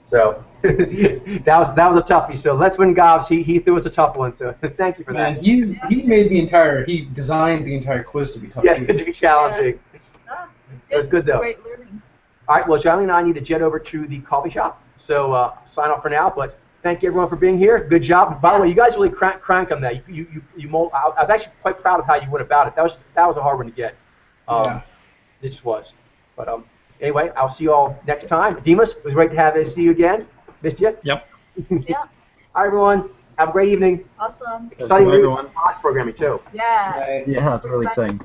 A: So that was a toughie. So let's win Gobs. He threw us a tough one. So thank you for that.
E: Man, he designed the entire quiz to be tough.
A: Yeah,
E: too.
A: to be challenging. It was good though.
B: Great learning.
A: All right, well, Charlie and I need to jet over to the coffee shop. So sign off for now, but thank you everyone for being here. Good job. By the way, you guys really cranked on that. You mold. I was actually quite proud of how you went about it. That was a hard one to get. It just was. But anyway, I'll see you all next time. Dimas, it was great to see you again. Missed you.
C: Yep.
B: Yeah.
A: All right, everyone. Have a great evening.
B: Awesome.
A: Exciting news
D: everyone.
A: on programming too.
B: Yeah.
D: Yeah, it's really exciting.